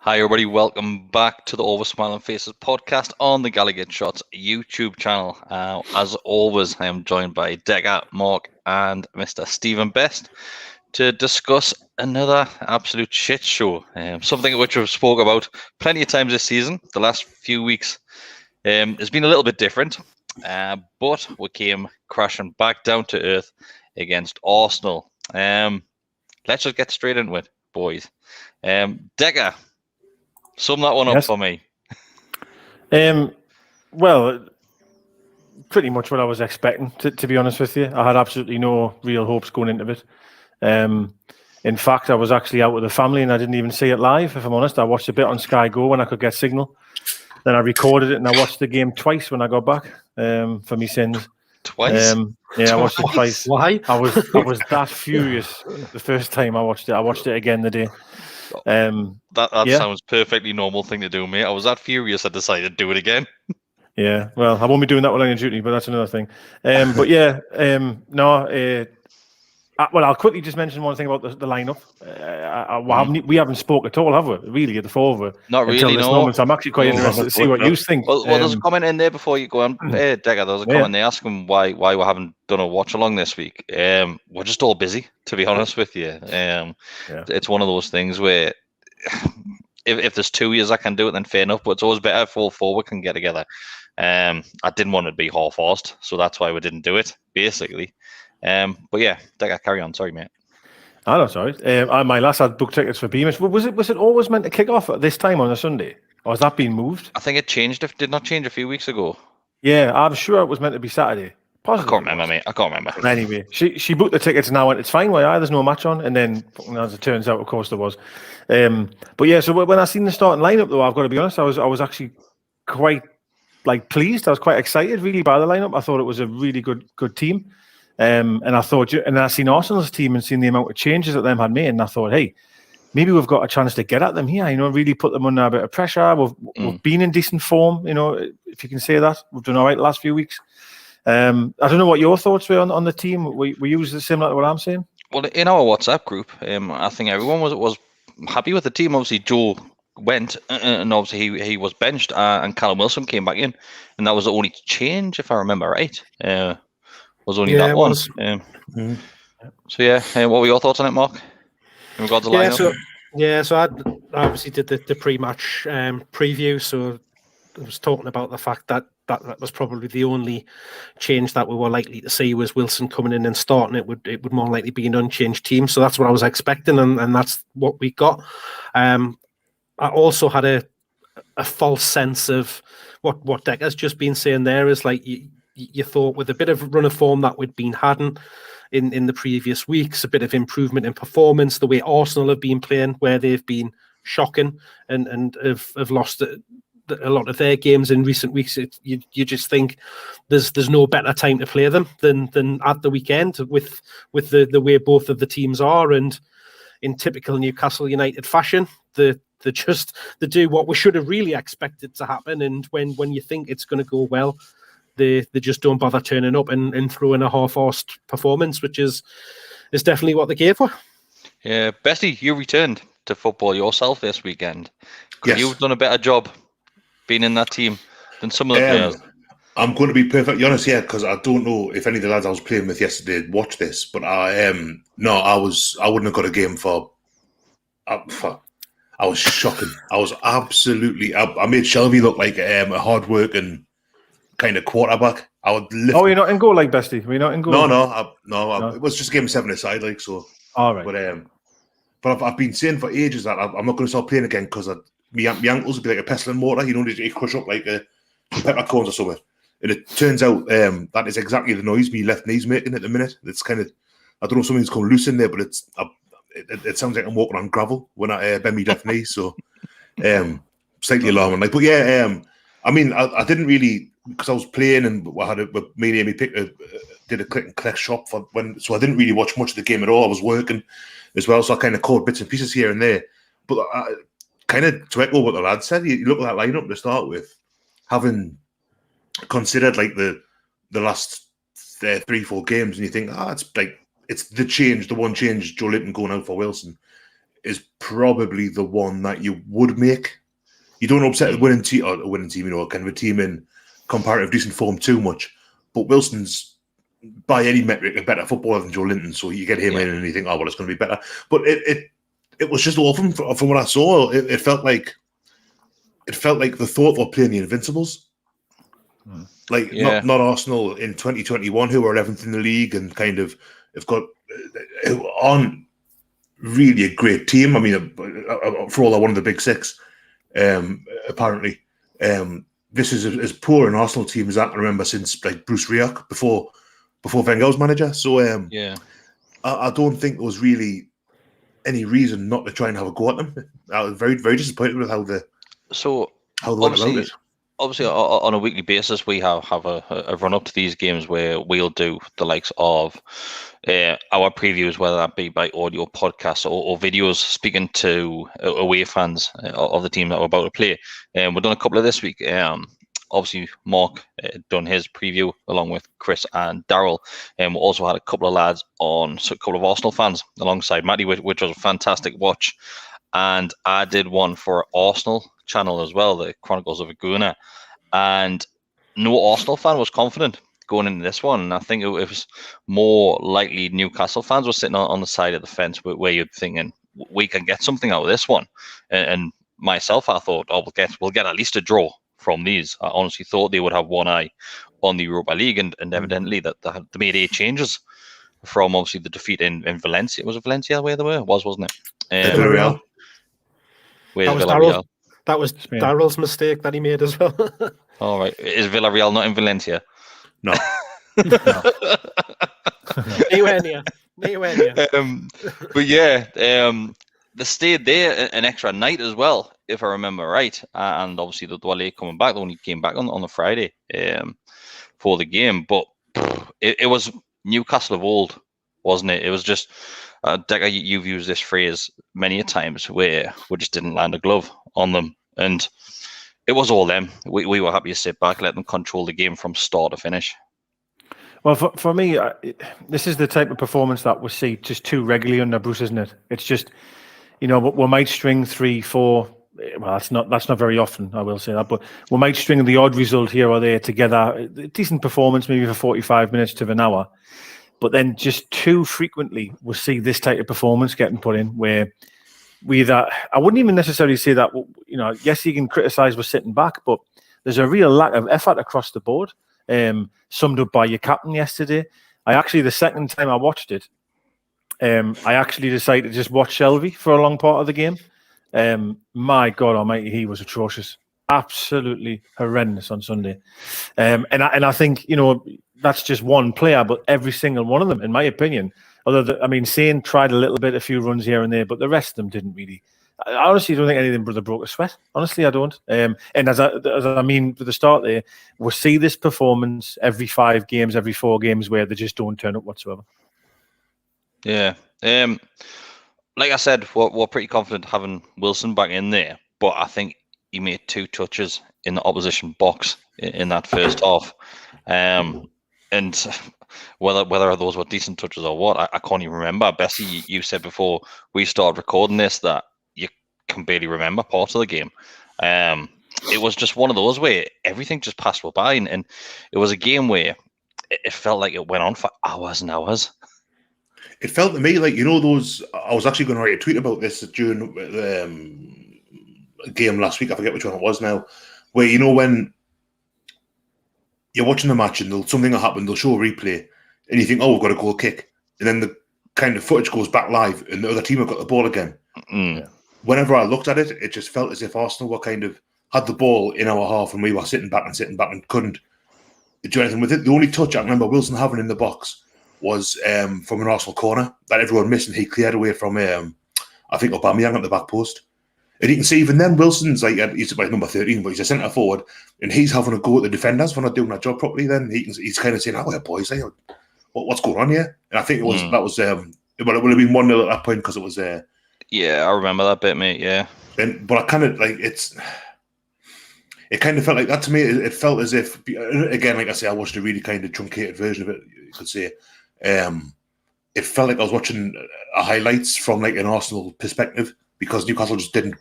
Hi everybody, welcome back to the Always Smiling Faces podcast on the Gallowgateshots YouTube channel. As always, I am joined by Decker, Mark and Mr. Stephen Best to discuss another absolute shit show. Something which we've spoke about plenty of times this season. The last few weeks has been a little bit different, but we came crashing back down to earth against Arsenal. Let's just get straight into it, boys. Decker, sum that one up for me. Well, pretty much what I was expecting, to be honest with you. I had absolutely no real hopes going into it. In fact, I was actually out with the family and I didn't even see it live, if I'm honest. I watched a bit on Sky Go when I could get signal. Then I recorded it and I watched the game twice when I got back for me sins. Twice? Yeah, I watched it twice. Why? I was that furious the first time I watched it. I watched it again the day. That sounds perfectly normal thing to do, mate. I was that furious I decided to do it again. Yeah, well, I won't be doing that while I'm on duty, but that's another thing. Well, I'll quickly just mention one thing about the lineup. We haven't spoke at all, have we? Really, at the four of us. Not really, no. Moment, so I'm actually quite interested to see what you think. Well, there's a comment in there before you go on, Decker. There's a comment there asking why we haven't done a watch along this week. We're just all busy, to be honest with you. It's one of those things where if there's 2 years I can do it, then fair enough. But it's always better if all four we can get together. I didn't want it to be half-assed, so that's why we didn't do it, basically. But yeah, Decker, carry on. Sorry, mate. Oh, no, sorry. My lass had booked tickets for Beamish. Was it always meant to kick off at this time on a Sunday? Or has that been moved? I think it changed. It did not change a few weeks ago. Yeah, I'm sure it was meant to be Saturday. Possibly. I can't remember, mate. I can't remember. Anyway, she booked the tickets and I went, it's fine, why? There's no match on. And then, as it turns out, of course there was. But yeah, so when I seen the starting lineup, though, I've got to be honest, I was actually quite pleased. I was quite excited, really, by the lineup. I thought it was a really good team. And I thought, and I seen Arsenal's team and seen the amount of changes that them had made, and I thought, hey, maybe we've got a chance to get at them here. Really put them under a bit of pressure. We've been in decent form, if you can say that. We've done all right the last few weeks. I don't know what your thoughts were on the team. Were you similar to what I'm saying? Well, in our WhatsApp group, I think everyone was happy with the team. Obviously, Joe went, and obviously he was benched, and Callum Wilson came back in, and that was the only change, if I remember right. Was only that one. So what were your thoughts on it, Mark? In regards to lineup? So I obviously did the pre-match preview, so I was talking about the fact that was probably the only change that we were likely to see was Wilson coming in and starting. It would more likely be an unchanged team, so that's what I was expecting, and that's what we got. I also had a false sense of what Decker's just been saying there is like you thought with a bit of run of form that we'd been having in the previous weeks, a bit of improvement in performance, the way Arsenal have been playing, where they've been shocking and have lost a lot of their games in recent weeks. You just think there's no better time to play them than at the weekend with the way both of the teams are, and in typical Newcastle United fashion, they do what we should have really expected to happen, and when you think it's going to go well, they just don't bother turning up and throw in a half-arsed performance, which is definitely what they gave for. Yeah, Bestie, you returned to football yourself this weekend. Yes. You've done a better job being in that team than some of the players. I'm going to be perfectly honest here, because I don't know if any of the lads I was playing with yesterday watched this, but I wouldn't have got a game for. I was shocking. I was absolutely. I made Shelvey look like a hard-working kind of quarterback. I would lift. Oh, you're not in goal, like Bestie? We're not in goal. No. It was just game 7 aside, like so. All right. But I've been saying for ages that I'm not going to start playing again because my ankles would be like a pestle and mortar. They crush up like peppercorns or something. And it turns out that is exactly the noise my left knee's making at the minute. It's kind of, I don't know if something's come loose in there, but it sounds like I'm walking on gravel when I bend my left knee. So slightly alarming. But yeah, I mean, I didn't really, because I was playing and I had me and Amy did a click and collect shop so I didn't really watch much of the game at all. I was working as well, so I kind of caught bits and pieces here and there. But kind of to echo what the lad said, you look at that lineup to start with, having considered like the last 3-4 games, and you think, it's the one change, Joe Linton going out for Wilson. is probably the one that you would make. You don't upset a winning team, kind of a team in comparative decent form too much. But Wilson's, by any metric, a better footballer than Joe Linton, so you get him in and you think, oh, well, it's going to be better. But it was just awful from what I saw. It felt like the thought of playing the Invincibles. Like, not Arsenal in 2021, who are 11th in the league and kind of have got, aren't really a great team. I mean, for all they're one of the big six, apparently. This is as poor an Arsenal team as I can remember since like Bruce Rioch before Wenger was manager. So I don't think there was really any reason not to try and have a go at them. I was very, very disappointed with how they went about it. Obviously, on a weekly basis, we have a run up to these games where we'll do the likes of our previews, whether that be by audio, podcasts, or videos, speaking to away fans of the team that we're about to play. We've done a couple of this week. Obviously, Mark done his preview along with Chris and Daryl. And we also had a couple of lads on, so a couple of Arsenal fans alongside Matty, which was a fantastic watch. And I did one for Arsenal channel as well, the Chronicles of a Gooner, and no Arsenal fan was confident going into this one. And I think it was more likely Newcastle fans were sitting on the side of the fence where you're thinking we can get something out of this one. And myself, I thought, oh, we'll get at least a draw from these. I honestly thought they would have one eye on the Europa League, and evidently that they made 8 changes from obviously the defeat in Valencia. Was it Valencia where they were? It was, wasn't it? Villarreal. That was Daryl's mistake that he made as well. All right. Is Villarreal not in Valencia? No. Nowhere near. But yeah, they stayed there an extra night as well, if I remember right. And obviously the Douale coming back, the one he came back on the Friday for the game. But it was Newcastle of old, wasn't it? It was just, Decker, you've used this phrase many a times where we just didn't land a glove on them. And it was all them. We were happy to sit back, let them control the game from start to finish. Well, for me, this is the type of performance that we see just too regularly under Bruce, isn't it? It's just, we might string 3, 4. Well, that's not very often, I will say that. But we might string the odd result here or there together. A decent performance, maybe for 45 minutes to an hour. But then just too frequently we'll see this type of performance getting put in where I wouldn't even necessarily say that, yes, you can criticise we're sitting back, but there's a real lack of effort across the board, summed up by your captain yesterday. The second time I watched it, I actually decided to just watch Shelvey for a long part of the game. My God almighty, he was atrocious. Absolutely horrendous on Sunday. And I think, that's just one player, but every single one of them, in my opinion, Sane tried a few runs here and there, but the rest of them didn't really. I honestly don't think any of them broke a sweat. Honestly, I don't. And as I mean, for the start there, we'll see this performance every 5 games, every 4 games where they just don't turn up whatsoever. Yeah. Like I said, we're pretty confident having Wilson back in there, but I think he made 2 touches in the opposition box in that first half. And whether those were decent touches or what, I can't even remember. Bessie, you said before we started recording this that you can barely remember parts of the game. It was just one of those where everything just passed by, and it was a game where it felt like it went on for hours and hours. It felt to me like, those... I was actually going to write a tweet about this during the game last week. I forget which one it was now. Where, when you're watching the match and something will happen, they'll show a replay, and you think, oh, we've got a goal kick. And then the kind of footage goes back live, and the other team have got the ball again. Mm. Whenever I looked at it, it just felt as if Arsenal were kind of had the ball in our half, and we were sitting back and couldn't do anything with it. The only touch I remember Wilson having in the box was from an Arsenal corner that everyone missed, and he cleared away from, I think, Aubameyang at the back post. And you can see even then Wilson's he's like number 13, but he's a centre forward, and he's having a go at the defenders for not doing their job properly. Then he's kind of saying, "Oh, yeah, boys, what's going on here?" And I think it would have been 1-0 at that point because it was. Yeah, I remember that bit, mate. Yeah, but I kind of it kind of felt like that to me. It felt as if, again, like I say, I watched a really kind of truncated version of it, you could say. It it felt like I was watching highlights from like an Arsenal perspective, because Newcastle just didn't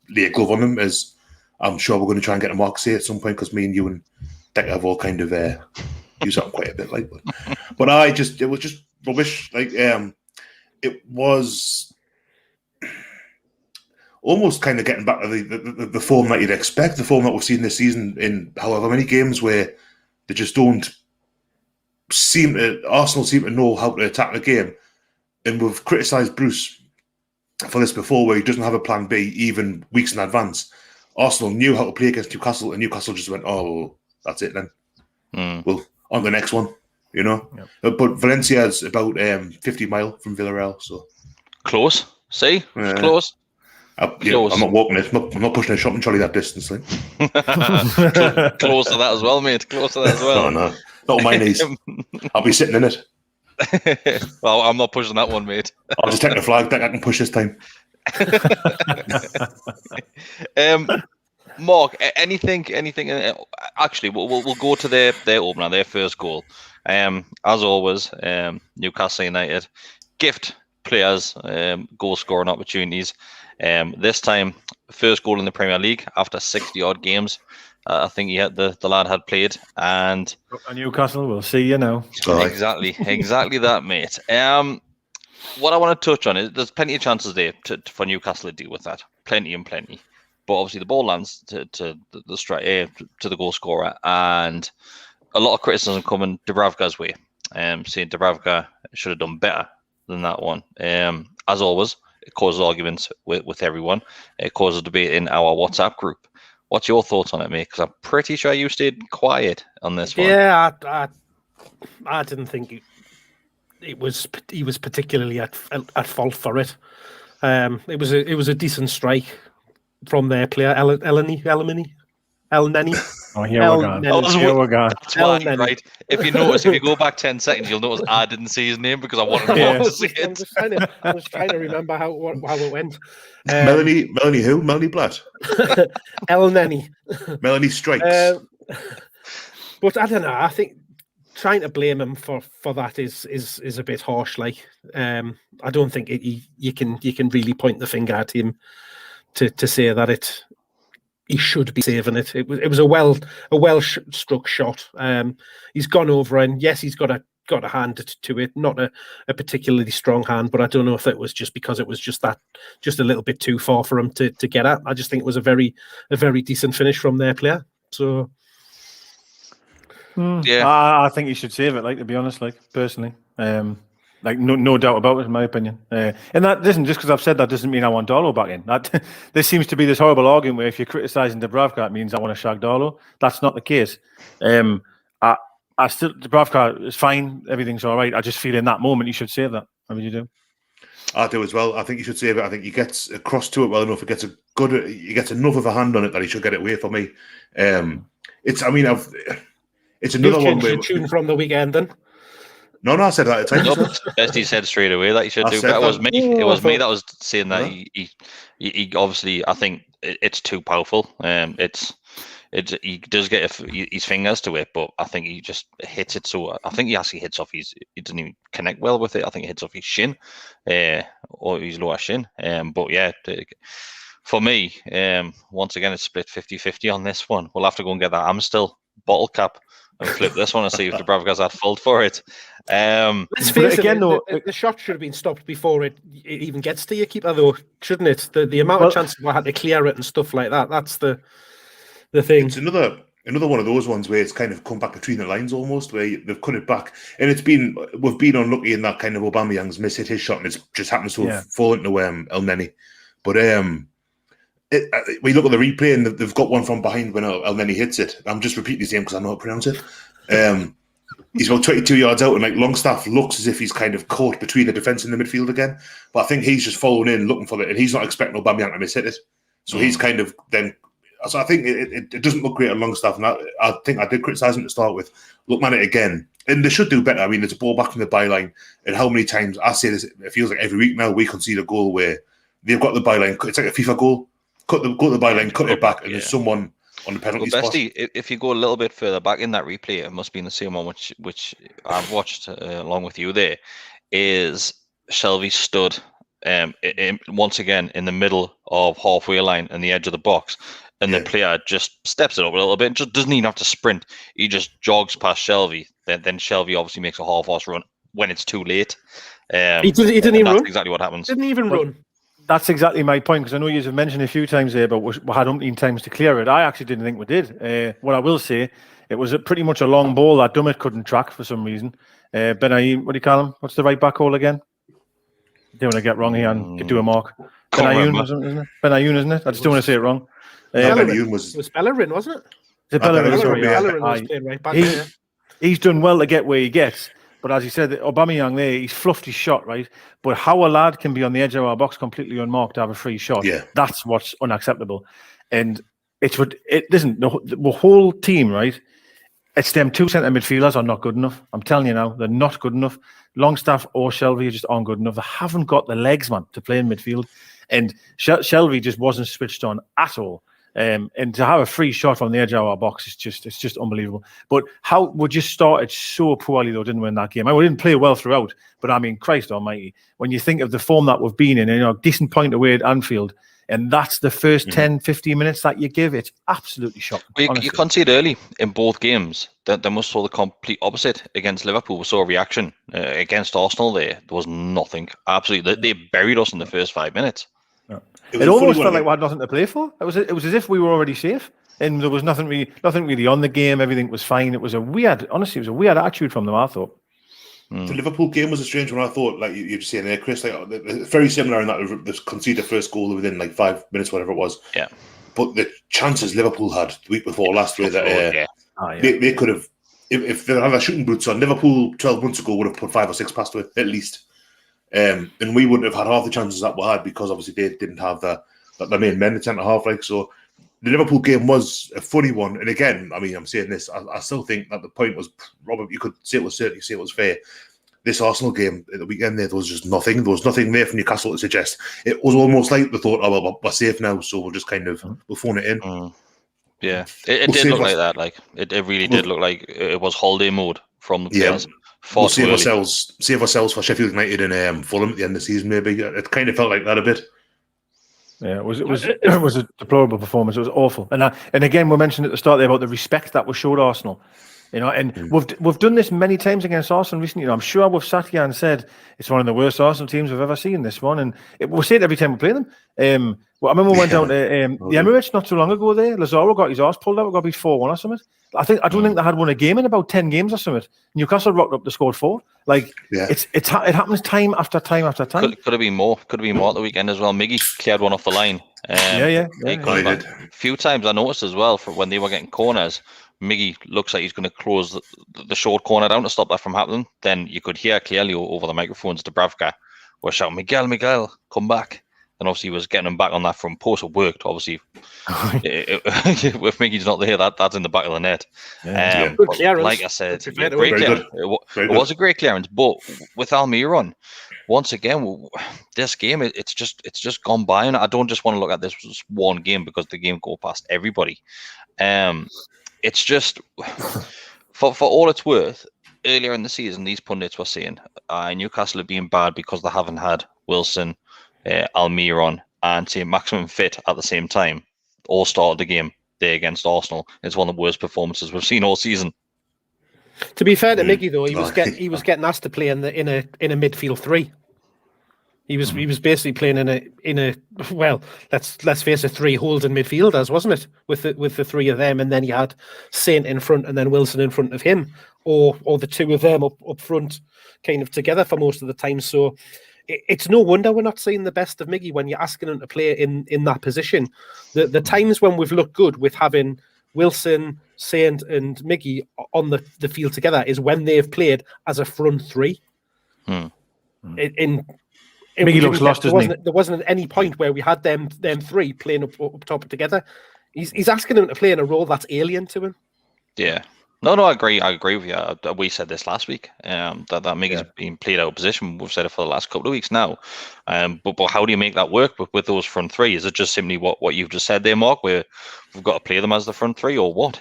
lay a glove on them, as I'm sure we're going to try and get a mark say at some point, because me and you and Decker have all kind of used that quite a bit, like. But it was just rubbish. Like it was almost kind of getting back to the form that you'd expect, the form that we've seen this season in however many games, where they just don't Arsenal seem to know how to attack the game. And we've criticised Bruce for this before, where he doesn't have a plan B even weeks in advance. Arsenal knew how to play against Newcastle, and Newcastle just went, "Oh, that's it then. Well, on the next one," you know. Yep. But Valencia is about 50 mile from Villarreal, so close. See, close. Close. I'm not walking it. I'm not pushing a shopping trolley that distance. Like. Close to that as well, mate. Close to that as well. No, not on my knees. I'll be sitting in it. Well, I'm not pushing that one, mate. I'll just take the flag that I can push this time. Mark, anything? Actually, we'll go to their opener, their first goal. As always, Newcastle United gift players goal scoring opportunities. This time, first goal in the Premier League after 60 odd games. I think the lad had played, and Newcastle, we'll see you now. Exactly that, mate. What I want to touch on is there's plenty of chances there for Newcastle to deal with that, plenty. But obviously the ball lands to the goal scorer, and a lot of criticism coming Dubravka's way, saying Dubravka should have done better than that one. As always, it causes arguments with everyone. It causes debate in our WhatsApp group. What's your thoughts on it, mate? Because I'm pretty sure you stayed quiet on this one. Yeah, I didn't think he was particularly at fault for it. It was a decent strike from their player, El-Neni. Oh, here we're gone. That's why, right? If you notice, if you go back 10 seconds, you'll notice I didn't see his name because I wanted to see it. I was trying to remember how it went. Melanie who? Melanie Blatt? El-Neni. Melanie Strikes. But I don't know. I think trying to blame him for that is a bit harsh. Like, I don't think you can really point the finger at him to say that he should be saving it. It was a well struck shot. He's gone over, and yes, he's got a hand to it, not a particularly strong hand, but I don't know if it was just because it was just a little bit too far for him to get at. I just think it was a very decent finish from their player. So yeah, I think he should save it. Like, to be honest, like personally. Like no doubt about it, in my opinion. And that doesn't, just because I've said that doesn't mean I want Darlow back in. That there seems to be this horrible argument where if you're criticising Dubravka, it means I want to shag Darlow. That's not the case. I still, Dubravka is fine, everything's all right. I just feel in that moment you should save that. How would you do? I do as well. I think he should save it. I think he gets across to it well enough. He gets enough of a hand on it that he should get it away for me. It's another one where tune from the weekend then. No, I said that at times. Bestie said straight away that he should do. That was me. It was me that was saying that he obviously. I think it's too powerful. He does get his fingers to it, but I think he just hits it. So I think he actually hits off he doesn't even connect well with it. I think it hits off his shin, or his lower shin. But yeah, for me, once again, it's split 50-50 on this one. We'll have to go and get that Amstel bottle cap and flip this one and see if Dubravka's at fault for it. Let's face it, the shot should have been stopped before it even gets to your keeper, though, shouldn't it? The amount of chances we had to clear it and stuff like that—that's the thing. It's another one of those ones where it's kind of come back between the lines almost, where they've cut it back, and we've been unlucky in that kind of Aubameyang's hit his shot, and it just happens to have fallen to El-Neni. But we look at the replay, and they've got one from behind when El-Neni hits it. I'm just repeating his name because I know how to pronounce it. He's about 22 yards out, and like Longstaff looks as if he's kind of caught between the defence and the midfield again. But I think he's just following in, looking for it, and he's not expecting Aubameyang to miss hit it. So he's kind of then. So I think it doesn't look great on Longstaff, and I think I did criticise him to start with. Look at it again, and they should do better. I mean, there's a ball back from the byline, and how many times I say this? It feels like every week now we concede a goal where they've got the byline. It's like a FIFA goal. Go to the byline, cut it back, and there's someone on the penalty spot. Bestie, if you go a little bit further back in that replay, it must be in the same one which I've watched along with you there. is Shelvey stood once again in the middle of halfway line and the edge of the box, and the player just steps it up a little bit, just doesn't even have to sprint. He just jogs past Shelvey. Then Shelvey obviously makes a half-horse run when it's too late. He didn't even run. That's exactly what happens. Didn't even run. That's exactly my point, because I know you have mentioned a few times there, but we had umpteen times to clear it. I actually didn't think we did. What I will say, it was pretty much a long ball that Dummett couldn't track for some reason. Benayoun, what do you call him? What's the right back hole again? Don't want to get wrong here and do a mark. Benayoun, isn't it? Benayoun, isn't it? I just don't want to say it wrong. Benayoun was... It was Bellerin, wasn't it? Is it Bellerin? Bellerin was playing right back. He's done well to get where he gets. But as you said, Aubameyang there, he's fluffed his shot, right? But how a lad can be on the edge of our box completely unmarked to have a free shot, that's what's unacceptable. And listen, the whole team, right? It's them two centre midfielders are not good enough. I'm telling you now, they're not good enough. Longstaff or Shelvey just aren't good enough. They haven't got the legs, man, to play in midfield. And Shelvey just wasn't switched on at all. And to have a free shot from the edge of our box is just unbelievable. But how we just started so poorly though, didn't we, in that game? I mean, we didn't play well throughout, but I mean, Christ Almighty, when you think of the form that we've been in, decent point away at Anfield, and that's the first 10, 15 minutes that you give, it's absolutely shocking. Well, you concede early in both games. They must saw the complete opposite against Liverpool. We saw a reaction against Arsenal there. There was nothing. Absolutely, they buried us in the first 5 minutes. It almost felt like we had nothing to play for. It was as if we were already safe, and there was nothing really on the game. Everything was fine. It was a weird attitude from them, I thought. The Liverpool game was a strange one. I thought, like you're just saying there, Chris, like very similar in that they conceded the first goal within like 5 minutes, whatever it was. Yeah. But the chances Liverpool had the week before last year that they could have, if they had a shooting boots on, Liverpool 12 months ago would have put 5 or 6 past it at least. And we wouldn't have had half the chances that we had because obviously they didn't have the main men at centre half. Like, so the Liverpool game was a funny one. And again, I mean, I'm saying this, I still think that the point was probably, you could say it was certainly say it was fair. This Arsenal game at the weekend there was just nothing. There was nothing there from Newcastle to suggest. It was almost like they thought, oh well, we're safe now, so we'll just kind of we'll phone it in. Yeah, it did look like that. Like it really did look like it was holiday mode from the players. We'll save ourselves for Sheffield United and Fulham at the end of the season. Maybe it kind of felt like that a bit. Yeah, it was a deplorable performance. It was awful. And again, we mentioned at the start there about the respect that was showed Arsenal. And we've done this many times against Arsenal recently. I'm sure we've sat here and said it's one of the worst Arsenal teams we've ever seen. This one, and we say it every time we play them. I remember we went down to the Emirates not too long ago. There, Lazaro got his arse pulled out. We got beat 4-1 or something. I don't think they had won a game in about 10 games or something. Newcastle rocked up, they scored 4. Like it happens time after time after time. Could have been more. Could have been more at the weekend as well. Miggy cleared one off the line. Yeah. A few times I noticed as well for when they were getting corners. Miggy looks like he's going to close the short corner down to stop that from happening. Then you could hear clearly over the microphones Dubravka was shouting, Miguel, come back. And obviously he was getting him back on that front post. It worked, obviously. If Miggy's not there, that's in the back of the net. Good clearance. Like I said, great clearance. It was a great clearance. But with Almiron, once again, this game, it's just gone by. And I don't just want to look at this as one game because the game go past everybody. It's just, for all it's worth, earlier in the season, these pundits were saying Newcastle are being bad because they haven't had Wilson, Almiron, and St. Maximin fit at the same time. All started the game there against Arsenal. It's one of the worst performances we've seen all season. To be fair to Miggy, though, he was getting asked to play in a midfield 3. He was basically playing in a well, let's face it, 3 holding midfielders, wasn't it? With the 3 of them, and then you had Saint in front and then Wilson in front of him, or the 2 of them up front, kind of together for most of the time. So it's no wonder we're not seeing the best of Miggy when you're asking him to play in that position. The times when we've looked good with having Wilson, Saint, and Miggy on the field together is when they've played as a front 3. Miggy looks lost, doesn't he? There wasn't at any point where we had them 3 playing up top together. He's asking him to play in a role that's alien to him. Yeah. No, I agree. I agree with you. We said this last week. That Miggy's being played out of position. We've said it for the last couple of weeks now. But how do you make that work with those front 3? Is it just simply what you've just said there, Mark, where we've got to play them as the front 3, or what?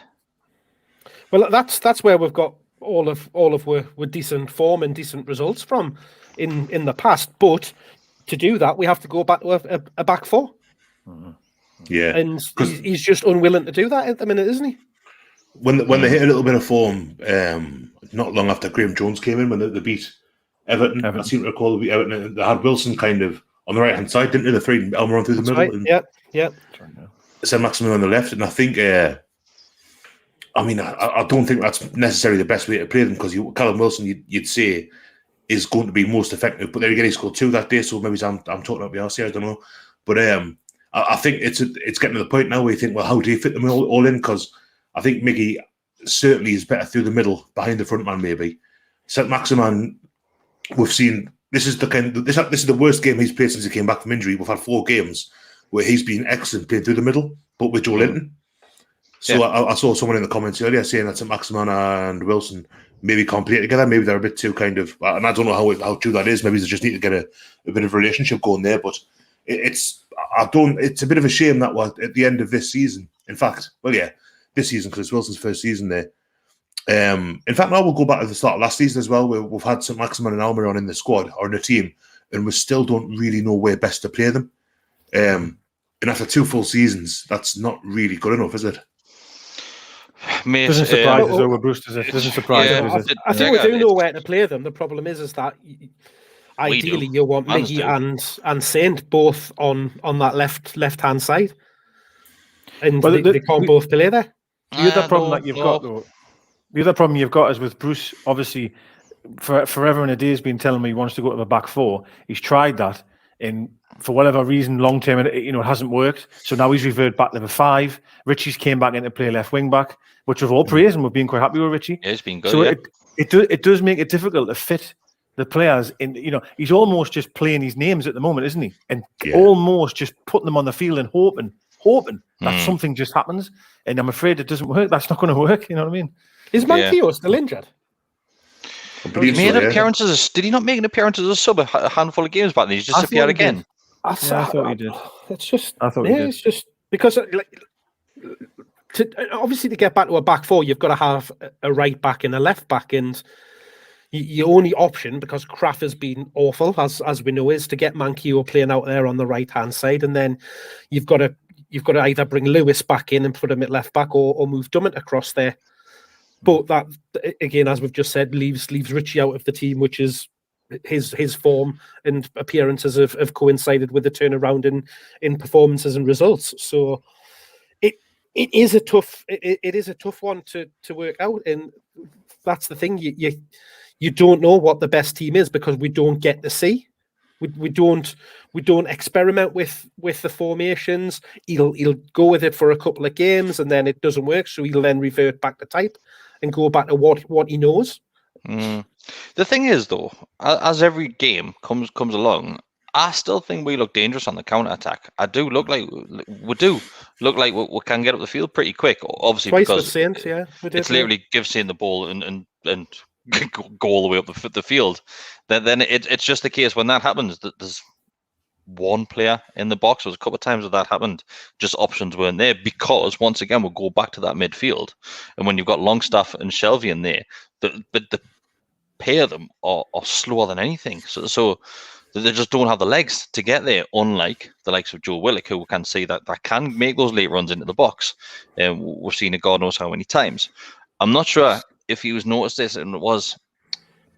Well, that's where we've got all of with decent form and decent results from. in the past. But to do that, we have to go back to a back four. Yeah, And he's just unwilling to do that at the minute, isn't he? When they hit a little bit of form, not long after Graham Jones came in, when they beat Everton, I seem to recall they beat Everton. They had Wilson kind of on the right hand side, didn't they? The three Elmer on through the middle, and Saint-Maximin on the left. And I think, I don't think that's necessarily the best way to play them, because Callum Wilson, you'd say, is going to be most effective. But there again, he scored 2 that day, so maybe I'm talking up the arse here, I don't know. But I think it's getting to the point now where you think, well, how do you fit them all in? Because I think Miggy certainly is better through the middle, behind the front man, maybe. Saint-Maximin, we've seen, this is the worst game he's played since he came back from injury. We've had 4 games where he's been excellent playing through the middle, but with Joe Linton. So I saw someone in the comments earlier saying that Saint-Maximin and Wilson maybe can't play together. Maybe they're a bit too kind of, and I don't know how true that is. Maybe they just need to get a bit of a relationship going there. But it's a bit of a shame that we're at the end of this season. In fact, this season, because it's Wilson's first season there. In fact, now we'll go back to the start of last season as well, where we've had Saint-Maximin and Almiron in the squad or in the team, and we still don't really know where best to play them. And after 2 full seasons, that's not really good enough, is it? Mate, doesn't surprise us over Bruce, does it? Doesn't surprise us. I think we do know where to play them. The problem is that ideally you want Miggy and Saint both on that left hand side, and they can't both play there. The other problem that you've got, though, the other problem you've got is with Bruce. Obviously, forever and a day has been telling me he wants to go to the back four. He's tried that, and for whatever reason, long term, it hasn't worked. So now he's reverted back to the 5. Richie's came back in to play left wing back, which we've all praised, and we've been quite happy with Richie. Yeah, it's been good. So it does make it difficult to fit the players in. He's almost just playing his names at the moment, isn't he? And almost just putting them on the field and hoping that something just happens. And I'm afraid it doesn't work. That's not going to work. You know what I mean? Is Manquillo still injured? He made appearances. Did he not make an appearance as a sub a handful of games back then? He's just disappeared again. I thought he did. It's just, it's just because obviously to get back to a back four, you've got to have a right back and a left back, and your only option, because Kraft has been awful, as we know, is to get Manquillo playing out there on the right hand side, and then you've got to either bring Lewis back in and put him at left back, or move Dummett across there. But that, again, as we've just said, leaves Richie out of the team, which is his form and appearances have coincided with the turnaround in performances and results. So it is a tough one to work out, and that's the thing. You don't know what the best team is because we don't get to see. We don't experiment with the formations. He'll go with it for a couple of games and then it doesn't work, so he'll then revert back to type and go back to what he knows. The thing is, though, as every game comes along, I still think we look dangerous on the counter attack. We do look like we can get up the field pretty quick. Obviously, twice because with Saint, we did, it's literally give Saint the ball and go all the way up the field. Then it's just the case when that happens that there's one player in the box. There was a couple of times that happened. Just options weren't there because once again we'll go back to that midfield, and when you've got Longstaff and Shelvey in there, the pair of them are slower than anything. So they just don't have the legs to get there. Unlike the likes of Joe Willock, who can see that can make those late runs into the box. And we've seen it God knows how many times. I'm not sure if he was noticed this, and it was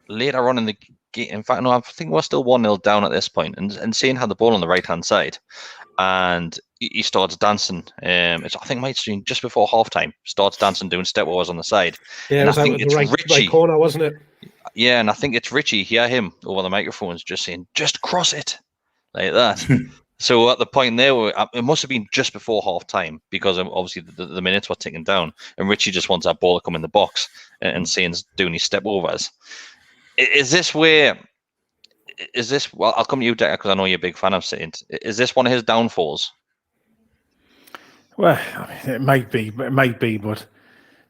later on in the game. In fact, no, I think we're still 1-0 down at this point, and Saint had the ball on the right hand side, and he starts dancing. I think it might have been just before halftime. Starts dancing, doing step overs on the side. Yeah, and I think it's Richie. Right corner, wasn't it? Yeah, and I think it's Richie. Hear him over the microphones just saying, "Just cross it," like that. So at the point there, it must have been just before half time because obviously the minutes were ticking down, and Richie just wants that ball to come in the box, and Saint's doing his step overs. Is this? Well, I'll come to you, Decker, because I know you're a big fan of Saint. Is this one of his downfalls? Well, I mean, it might be, but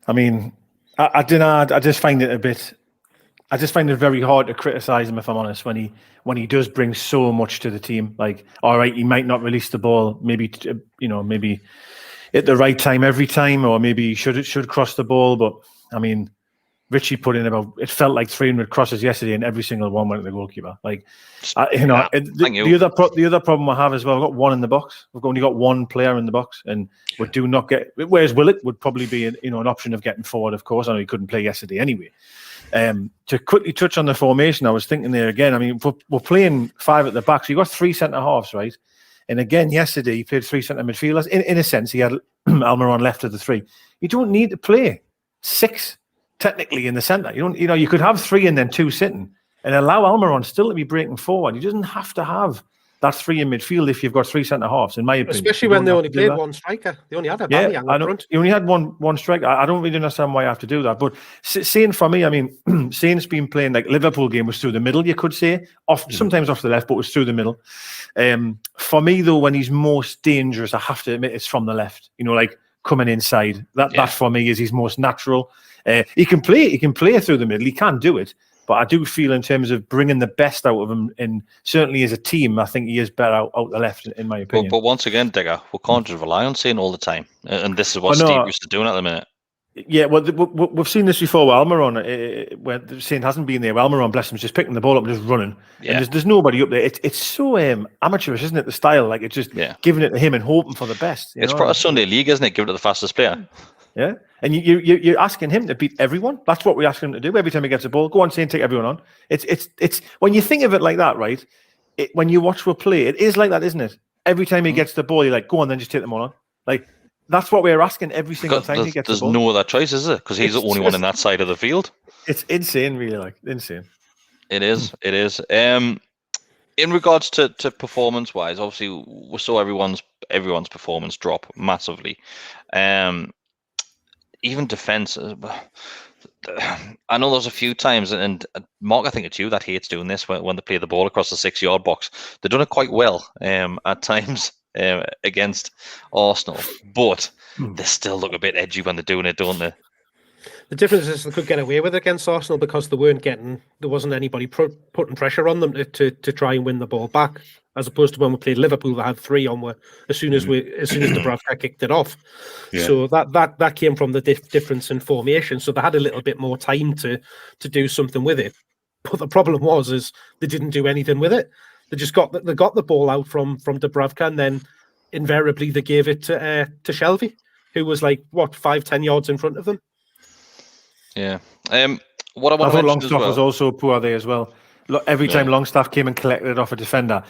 I mean, I don't know. I just find it very hard to criticize him, if I'm honest, when he does bring so much to the team. Like, all right, he might not release the ball, maybe at the right time every time, or maybe he should cross the ball. But I mean, Richie put in it felt like 300 crosses yesterday, and every single one went to the goalkeeper. Like, Thank you. the other problem I have as well, I've got one in the box. We've only got one player in the box, and we do not get. Whereas Willett would probably be an option of getting forward. Of course, I know he couldn't play yesterday anyway. To quickly touch on the formation, I was thinking there again. I mean, we're playing 5 at the back, so you got 3 centre halves, right? And again, yesterday he played 3 centre midfielders. In a sense, he had Almiron left of the 3. You don't need to play 6 technically in the centre. You could have 3 and then 2 sitting, and allow Almiron still to be breaking forward. He doesn't have to have that 3 in midfield if you've got 3 centre halves, in my opinion. Especially when they only played one striker. They only had a Aubameyang up front. You only had one striker. I don't really understand why you have to do that. But seeing for me, I mean, Saint's been playing like Liverpool game was through the middle, you could say. Sometimes off the left, but it was through the middle. For me, though, when he's most dangerous, I have to admit it's from the left. Like coming inside. That for me is his most natural. He can play through the middle. He can do it. But I do feel in terms of bringing the best out of him, and certainly as a team, I think he is better out the left, in my opinion. But once again, Digger, we can't just rely on Saint all the time. And this is what Steve used to do at the minute. Yeah, well, we've seen this before with Almiron, where Saint hasn't been there. Almiron, bless him, is just picking the ball up and just running. Yeah. And there's nobody up there. It's so amateurish, isn't it, the style? Like, it's just giving it to him and hoping for the best. It's for a Sunday league, isn't it? Give it to the fastest player. Yeah, and you're asking him to beat everyone. That's what we ask him to do every time he gets a ball. Go on, Saint, take everyone on. It's when you think of it like that, right? When you watch Will play, it is like that, isn't it? Every time he gets the ball, you're like, go on, then just take them all on. Like, that's what we're asking every single time he gets the ball. There's no other choice, is it? Because he's the only one in that side of the field. It's insane, really, like insane. It is. It is. In regards to performance-wise, obviously we saw everyone's performance drop massively. Even defence. I know there's a few times, and Mark, I think it's you that hates doing this when they play the ball across the 6-yard box. They've done it quite well at times against Arsenal, but they still look a bit edgy when they're doing it, don't they? The difference is they could get away with it against Arsenal because there wasn't anybody putting pressure on them to try and win the ball back. As opposed to when we played Liverpool, they had 3 on as soon as Dubravka kicked it off. Yeah. So that came from the difference in formation. So they had a little bit more time to do something with it. But the problem is they didn't do anything with it. They just got the ball out from Dubravka, and then invariably they gave it to Shelvey, who was like 5-10 yards in front of them. Yeah. What I want to mention Longstaff was also poor there as well. Look, every time Longstaff came and collected it off a defender,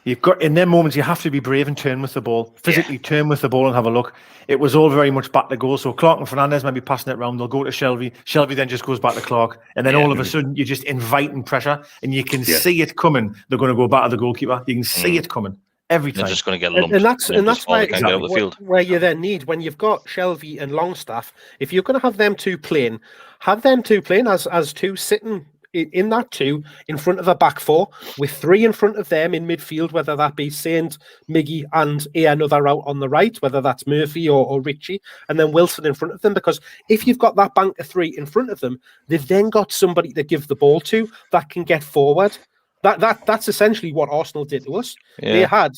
you've got in them moments you have to be brave and turn with the ball, physically turn with the ball and have a look. It was all very much back to goal. So Clark and Fernandez might be passing it around. They'll go to Shelvey. Shelvey then just goes back to Clark, and then all of a sudden you're just inviting pressure, and you can see it coming. They're going to go back to the goalkeeper. You can see it coming every time. They're just going to get lumped, and that's where you then need, when you've got Shelvey and Longstaff, if you're going to have them two playing as two sitting in that 2 in front of a back 4 with 3 in front of them in midfield, whether that be Saint, Miggy and another out on the right, whether that's Murphy or Richie, and then Wilson in front of them. Because if you've got that bank of 3 in front of them, they've then got somebody to give the ball to that can get forward. That's essentially what Arsenal did to us. They had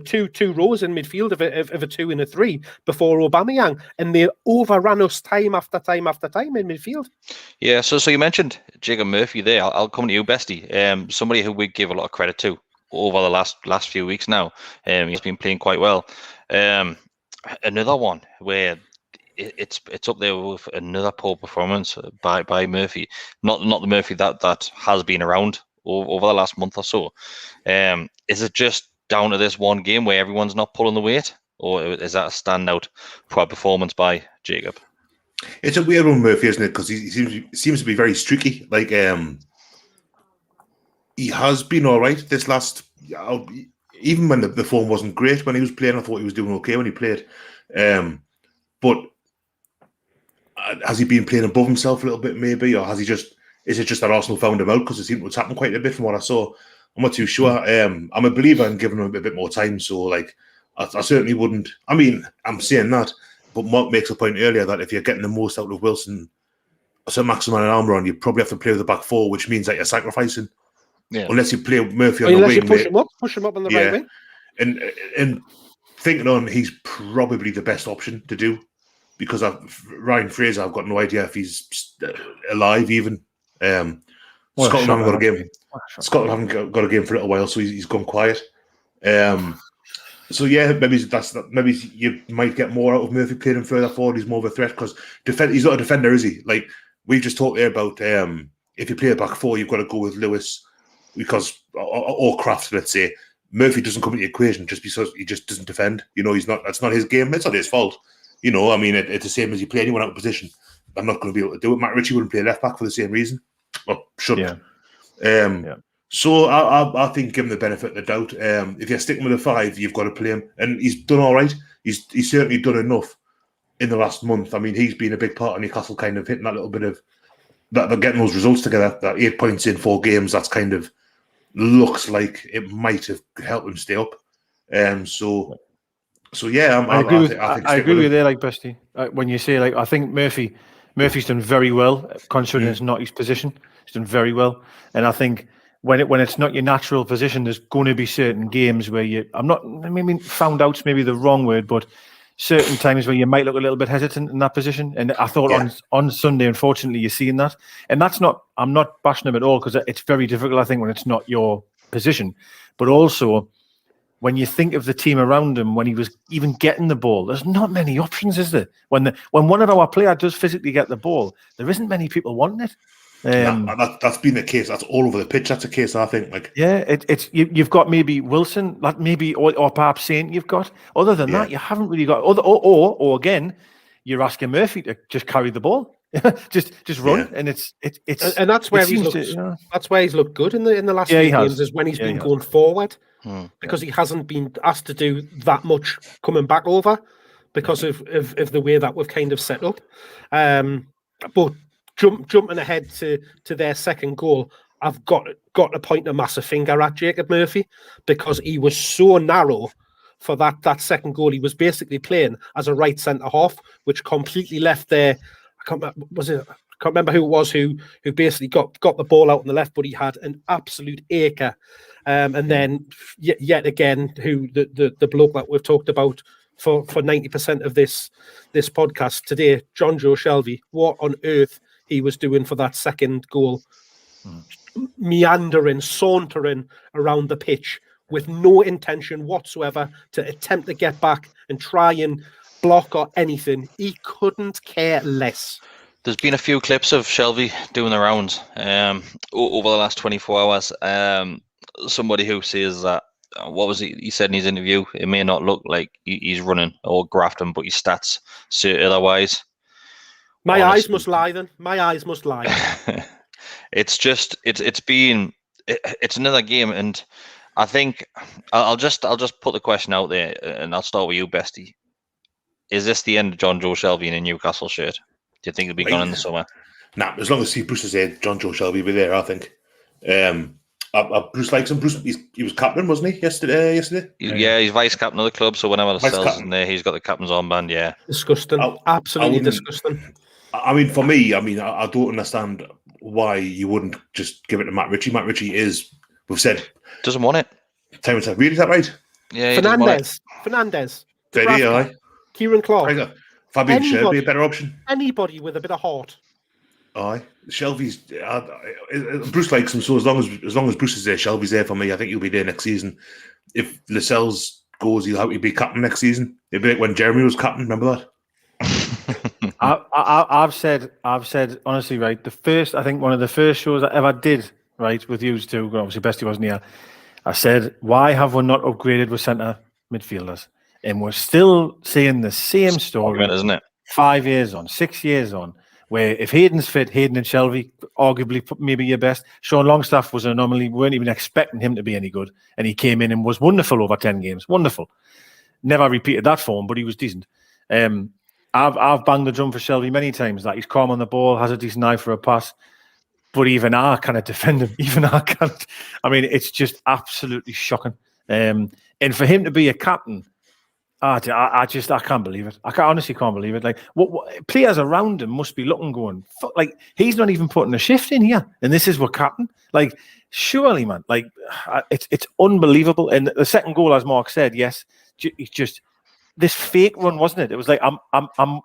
two rows in midfield of a 2 and a 3 before Aubameyang, and they overran us time after time after time in midfield. Yeah, so you mentioned Jacob Murphy there. I'll come to you, Bestie. Somebody who we give a lot of credit to over the last few weeks now. He's been playing quite well. Another one where it's up there with another poor performance by Murphy. Not the Murphy that has been around over the last month or so. Is it just down to this one game where everyone's not pulling the weight, or is that a standout poor performance by Jacob? It's a weird one, Murphy, isn't it? Because he seems to be very streaky. Like he has been all right this last. Even when the form wasn't great when he was playing, I thought he was doing okay when he played. But has he been playing above himself a little bit, maybe, or is it just that Arsenal found him out? Because it seemed to happen quite a bit from what I saw. I'm not too sure. I'm a believer in giving him a bit more time. So, like, I certainly wouldn't. I mean, I'm saying that, but Mark makes a point earlier that if you're getting the most out of Wilson, so Maximin and Almiron, you probably have to play with the back 4, which means that you're sacrificing. Yeah. Unless you play Murphy on the wing. Unless you push him up on the right wing. And thinking on, he's probably the best option to do. because Ryan Fraser, I've got no idea if he's alive even. Scotland haven't got a game. Scotland haven't got a game for a little while, so he's gone quiet. So yeah, maybe you might get more out of Murphy playing him further forward. He's more of a threat because he's not a defender, is he? Like we just talked there about if you play a back four, you've got to go with Lewis or Kraft, let's say. Murphy doesn't come into the equation just because he just doesn't defend. You know, that's not his game. It's not his fault. You know, I mean, it's the same as you play anyone out of position. I'm not going to be able to do it. Matt Ritchie wouldn't play left back for the same reason. Or shouldn't. Yeah. So I think give him the benefit of the doubt. If you're sticking with a 5, you've got to play him. And he's done all right. He's certainly done enough in the last month. I mean, he's been a big part of Newcastle kind of hitting that little bit of that. They're getting those results together. That 8 points in 4 games, that's kind of looks like it might have helped him stay up. So yeah, I agree with you there, like Bestie. When you say, like, I think Murphy's done very well considering it's not his position. He's done very well, and I think when it's not your natural position, there's going to be certain games where found out's maybe the wrong word, but certain times where you might look a little bit hesitant in that position. And I thought on Sunday, unfortunately, you're seeing that, and I'm not bashing him at all because it's very difficult. I think when it's not your position, but also when you think of the team around him, when he was even getting the ball, there's not many options, is there? When one of our players does physically get the ball, there isn't many people wanting it. That's been the case. That's all over the pitch. That's the case, I think. Like, yeah, you've got maybe Wilson, that maybe or perhaps Saint. You've got other than that, you haven't really got other. Or again, you're asking Murphy to just carry the ball, just run, and it's and that's where he's looked. That's where he's looked good in the last few games is when he's been going forward, because he hasn't been asked to do that much coming back over because of the way that we've kind of set up, but. Jumping ahead to their second goal, I've got to point a massive finger at Jacob Murphy because he was so narrow for that second goal. He was basically playing as a right centre half, which completely left there. I can't remember who it was who basically got the ball out on the left, but he had an absolute acre. And then yet again, who the bloke that we've talked about for 90% of this podcast today, John Joe Shelvey. What on earth he was doing for that second goal, meandering, sauntering around the pitch with no intention whatsoever to attempt to get back and try and block or anything. He couldn't care less. There's been a few clips of Shelvey doing the rounds over the last 24 hours. Somebody who says that, what was he said in his interview, it may not look like he's running or grafting, but his stats say otherwise. My eyes must lie then. My eyes must lie. It's another game, and I think I'll just put the question out there, and I'll start with you, Bestie. Is this the end of John Joe Shelvey in a Newcastle shirt? Do you think he'll be gone in the summer? Nah, as long as Steve Bruce is there, John Joe Shelvey will be there, I think. Bruce likes him. Bruce, he was captain, wasn't he, yesterday? Yeah, he's vice captain of the club, so whenever the Cells in there, he's got the captain's armband, yeah. Disgusting. Absolutely disgusting. I mean, for me, I don't understand why you wouldn't just give it to Matt Ritchie. Matt Ritchie we've said... Doesn't want it. Time and time. Really, is that right? Yeah, Fernandez. Aye. Kieran Clark. Fabian Shelvey, a better option. Anybody with a bit of heart. Aye. Shelvey's... Bruce likes him, so as long as Bruce is there, Shelvey's there for me. I think he'll be there next season. If Lascelles goes, he'll be captain next season. It'll be like when Jeremy was captain, remember that? I've said honestly, right, I think one of the first shows I ever did, right, with you two, obviously Bestie wasn't here, I said, why have we not upgraded with centre midfielders? And we're still saying the same story, isn't it? 5 years on, 6 years on, where if Hayden's fit, Hayden and Shelvey, arguably maybe your best. Sean Longstaff was an anomaly. We weren't even expecting him to be any good. And he came in and was wonderful over 10 games. Wonderful. Never repeated that form, but he was decent. I've banged the drum for Shelvey many times that he's calm on the ball, has a decent eye for a pass, but even I cannot defend him. Even I can't. I mean, it's just absolutely shocking. And for him to be a captain, I can't believe it. I honestly can't believe it. Like, what players around him must be looking, going, fuck, like, he's not even putting a shift in here, and this is what captain. Like, surely, man, like, it's unbelievable. And the second goal, as Mark said, yes, he's just this fake run, wasn't it? It was like I'm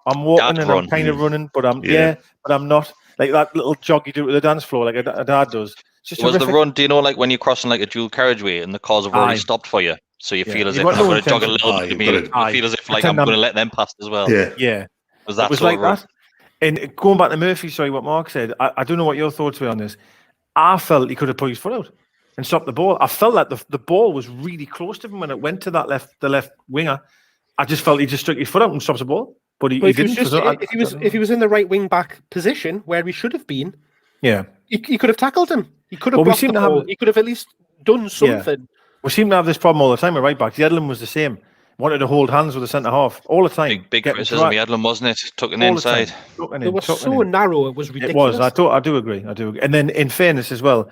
walking and I'm kind of running, but I'm but I'm not. Like that little jog you do to the dance floor, like a dad does. It's just was the run, do you know, like when you're crossing like a dual carriageway and the cars have already stopped for you, so you feel as if I'm going to jog a little bit, you feel as if like I'm going to let them pass as well. Yeah. Was that it was like that? And going back to Murphy, sorry, what Mark said, I don't know what your thoughts were on this. I felt he could have put his foot out and stopped the ball. I felt like the ball was really close to him when it went to that the left winger. I just felt he just stuck his foot out and stopped the ball. But he didn't. If he was in the right wing back position where he should have been, he could have tackled him. He could have blocked the ball. He could have at least done something. Yeah. We seem to have this problem all the time with right backs. Yedlin was the same. Wanted to hold hands with the centre half all the time. Big criticism, Yedlin, wasn't it? Took an inside. It was so narrow. It was ridiculous. It was. I do agree. And then, in fairness as well,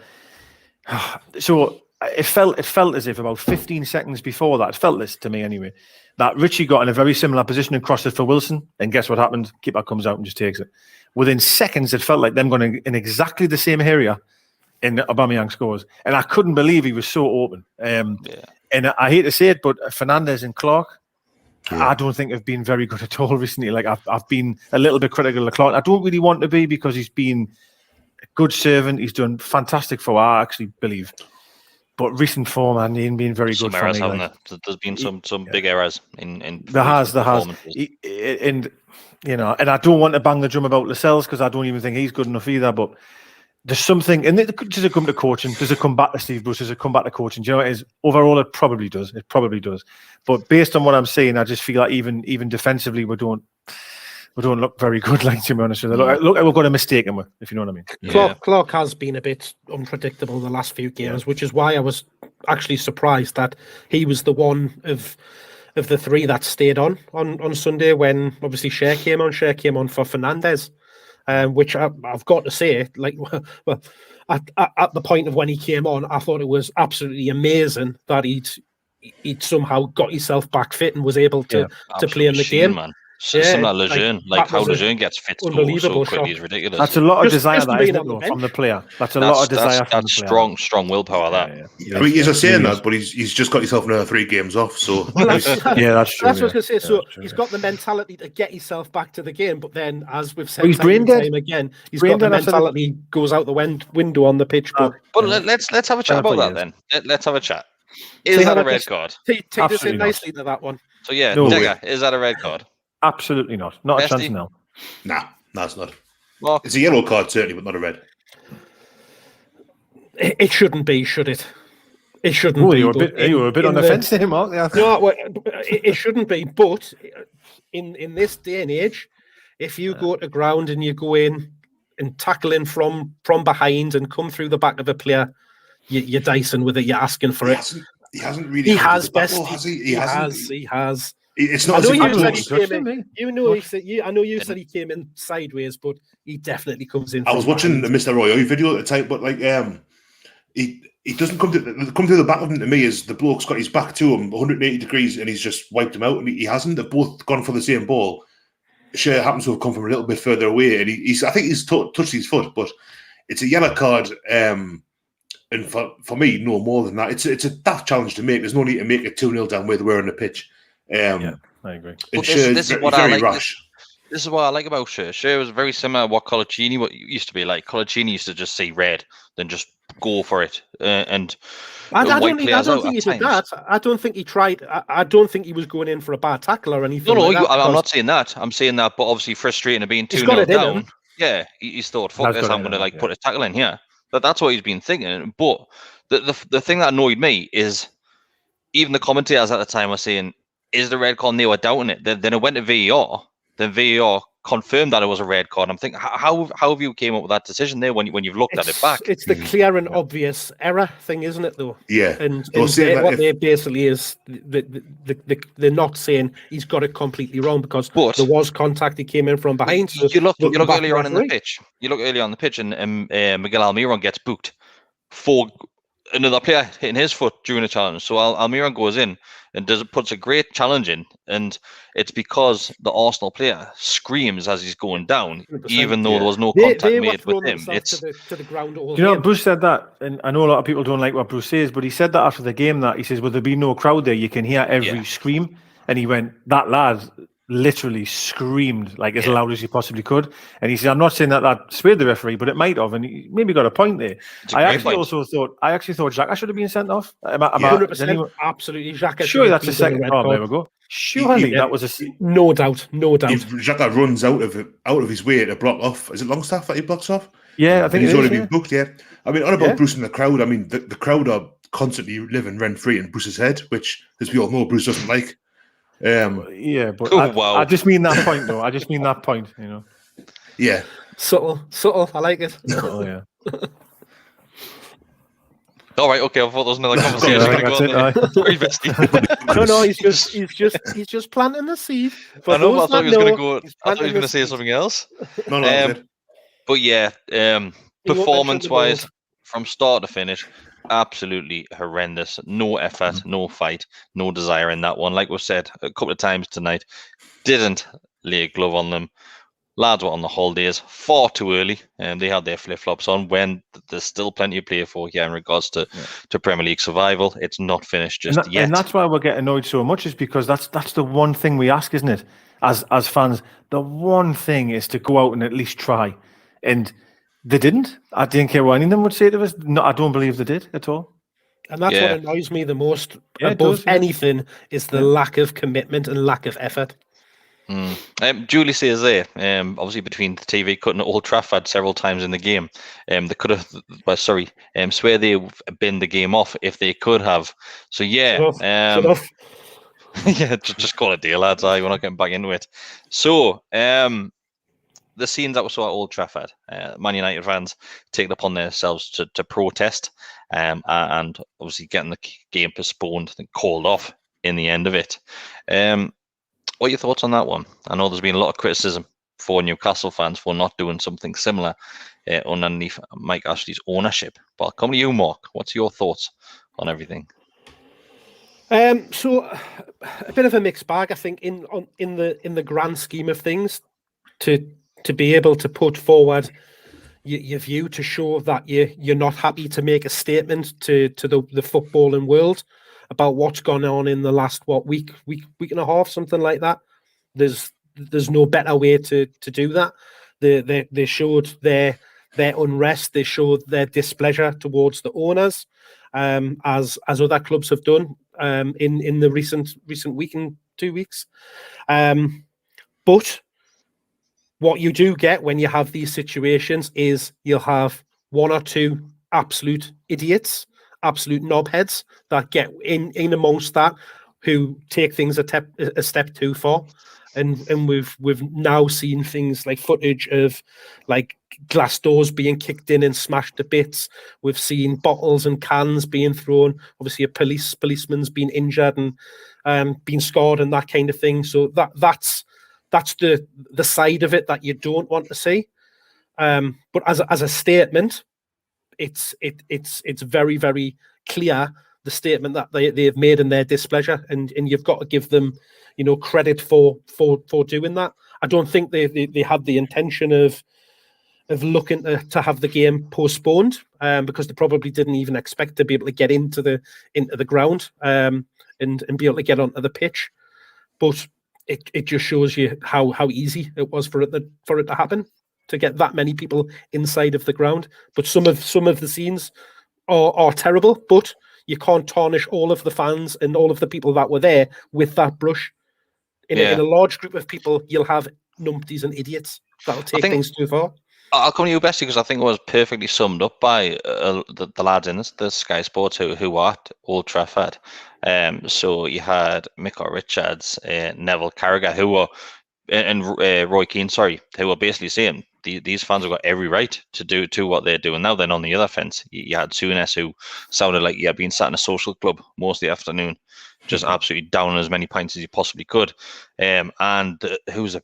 so it felt as if about 15 seconds before that, it felt this to me anyway, that Richie got in a very similar position and crossed it for Wilson. And guess what happened? Keeper comes out and just takes it. Within seconds, it felt like them going in exactly the same area, and Aubameyang scores. And I couldn't believe he was so open. And I hate to say it, but Fernandes and Clark, I don't think have been very good at all recently. Like I've been a little bit critical of Clark. I don't really want to be, because he's been a good servant. He's done fantastic for I actually believe. But recent form, and he ain't been very good for me. There's been some big errors in there has. And I don't want to bang the drum about Lascelles, because I don't even think he's good enough either. But there's something, and does it come to coaching? Does it come back to Steve Bruce? Does it come back to coaching? Do you know what it is? Overall, it probably does. But based on what I'm saying, I just feel like even defensively, we don't look very good. Like, to be honest with you, look, we've got a mistake in, if you know what I mean. Clark has been a bit unpredictable the last few games, which is why I was actually surprised that he was the one of the three that stayed on Sunday, when obviously Shea came on for Fernandes. Which I've got to say, like, well, at the point of when he came on, I thought it was absolutely amazing that he'd somehow got himself back fit and was able to play in the game. Man. Similar Lejeune, like how Lejeune gets fit so quickly is ridiculous. That's a lot of desire from the player. That's a lot of desire from the player. Strong willpower. That. I mean, he's saying that, but he's just got himself another 3 games off. So that's true. That's what I was going to say. So he's got the mentality to get himself back to the game, but then, as we've said time again, he's got the mentality goes out the window on the pitch. But let's have a chat about that then. Let's have a chat. Is that a red card? Take us in nicely to that one. So Degger, is that a red card? Absolutely not. Not a chance now. Nah, it's not. Mark? It's a yellow card, certainly, but not a red. It shouldn't be, should it? It shouldn't be. You were a bit on the fence there, Mark. Yeah. No, well, it shouldn't be. But in this day and age, if you go to ground and you go in and tackle in from behind and come through the back of a player, you're dicing with it. You're asking for it. He hasn't really. He has best. He has. It's not. I know you said he came in sideways, but he definitely comes in. I was watching the Mr. Roy video at the time, but like he doesn't come through the back of him. To me, is the bloke's got his back to him 180 degrees, and he's just wiped him out, and he hasn't. They've both gone for the same ball. Shea happens to have come from a little bit further away, and I think he's touched his foot, but it's a yellow card. And for me, no more than that. It's a daft challenge to make. There's no need to make it 2-0 down where they were on the pitch. I agree. This is what I like. This is what I like about Shea. Shea was very similar to what Colaccini used to be like. Colaccini used to just see red, then just go for it. And I don't think he did that. I don't think he tried. I don't think he was going in for a bad tackle or anything. I'm not saying that. I'm saying that, but obviously frustrating to being 2-0 down. Yeah, he's thought, fuck this, I'm going to put a tackle in here. That's what he's been thinking. But the thing that annoyed me is even the commentators at the time were saying, is the red card? And they were doubting it. Then it went to VAR. Then VAR confirmed that it was a red card. I'm thinking, how have you came up with that decision there when you've looked at it back? It's the clear and obvious error thing, isn't it? Though. Yeah. And what they basically is, they're not saying he's got it completely wrong, because there was contact. He came in from behind. So you look earlier on in the pitch. You look earlier on the pitch, and Miguel Almiron gets booked for another player hitting his foot during a challenge. So Almiron goes in and puts a great challenge in, and it's because the Arsenal player screams as he's going down, 100%, even though there was no contact made with him. It's to the ground. Do you know, Bruce said that, and I know a lot of people don't like what Bruce says, but he said that after the game, that he says, "Will there be no crowd there? You can hear every scream." And he went, that lad literally screamed like as loud as he possibly could. And he said, I'm not saying that swayed the referee, but it might have. And he maybe got a point there. I actually thought Xhaka should have been sent off. 100%, absolutely. Xhaka. Surely that's a second. Oh, there we go. Surely that was a no doubt. If Xhaka runs out of his way to block off, is it Longstaff that he blocks off? Yeah, I think he's already been booked. Yeah, I mean, on about Bruce and the crowd. I mean, the crowd are constantly living rent free in Bruce's head, which, as we all know, Bruce doesn't like. But I just mean that point, though. I just mean that point, you know. Yeah, subtle. I like it. Subtle, yeah. All right, okay. I thought there was another conversation. No, he's just planting the seed. I know, but I thought he was going to go. I thought he was going to say something else. No. But yeah, performance-wise, from start to finish, absolutely horrendous. No effort, no fight, no desire in that one. Like we've said a couple of times tonight, didn't lay a glove on them. Lads were on the holidays far too early, and they had their flip-flops on when there's still plenty to play for here in regards to Premier League survival. It's not finished just yet. And that's why we get annoyed so much, is because that's the one thing we ask, isn't it? As fans, the one thing is to go out and at least try. And they didn't. I didn't care what any of them would say to us. No, I don't believe they did at all. And that's what annoys me the most above anything is the lack of commitment and lack of effort. Julie says there, obviously between the TV cutting at Old Trafford several times in the game, they could have, swear they've binned the game off if they could have. So Shut off. Yeah, just call it a deal, lads. We're not getting back into it. So, the scenes that we saw at Old Trafford, Man United fans taking upon themselves to protest, and obviously getting the game postponed and called off in the end of it. What are your thoughts on that one? I know there's been a lot of criticism for Newcastle fans for not doing something similar underneath Mike Ashley's ownership. But I'll come to you, Mark. What's your thoughts on everything? So a bit of a mixed bag, I think, in the grand scheme of things, to be able to put forward your view to show that you're not happy to make a statement to the footballing world about what's gone on in the last week and a half, something like that. There's no better way to do that. They showed their unrest. They showed their displeasure towards the owners, as other clubs have done in the recent week and 2 weeks. But what you do get when you have these situations is you'll have one or two absolute idiots, absolute knobheads that get in amongst that, who take things a step too far. And we've now seen things like footage of like glass doors being kicked in and smashed to bits. We've seen bottles and cans being thrown. Obviously, a policeman's been injured and been scarred and that kind of thing. So that's the side of it that you don't want to see. But as a statement, it's very, very clear, the statement that they've made in their displeasure, and you've got to give them, credit for doing that. I don't think they had the intention of looking to have the game postponed, because they probably didn't even expect to be able to get into the ground and be able to get onto the pitch. But it just shows you how easy it was for it to happen, to get that many people inside of the ground. But some of the scenes are terrible, but you can't tarnish all of the fans and all of the people that were there with that brush. In a large group of people, you'll have numpties and idiots that'll take things too far. I'll come to you, Bestie, because I think it was perfectly summed up by the lads in the Sky Sports who were at Old Trafford. So you had Mick Richards, Neville Carragher, and Roy Keane, who were basically saying these fans have got every right to do what they're doing now. Then on the other fence, you had Souness, who sounded like he had been sat in a social club most of the afternoon, just absolutely downing as many pints as he possibly could. And who's the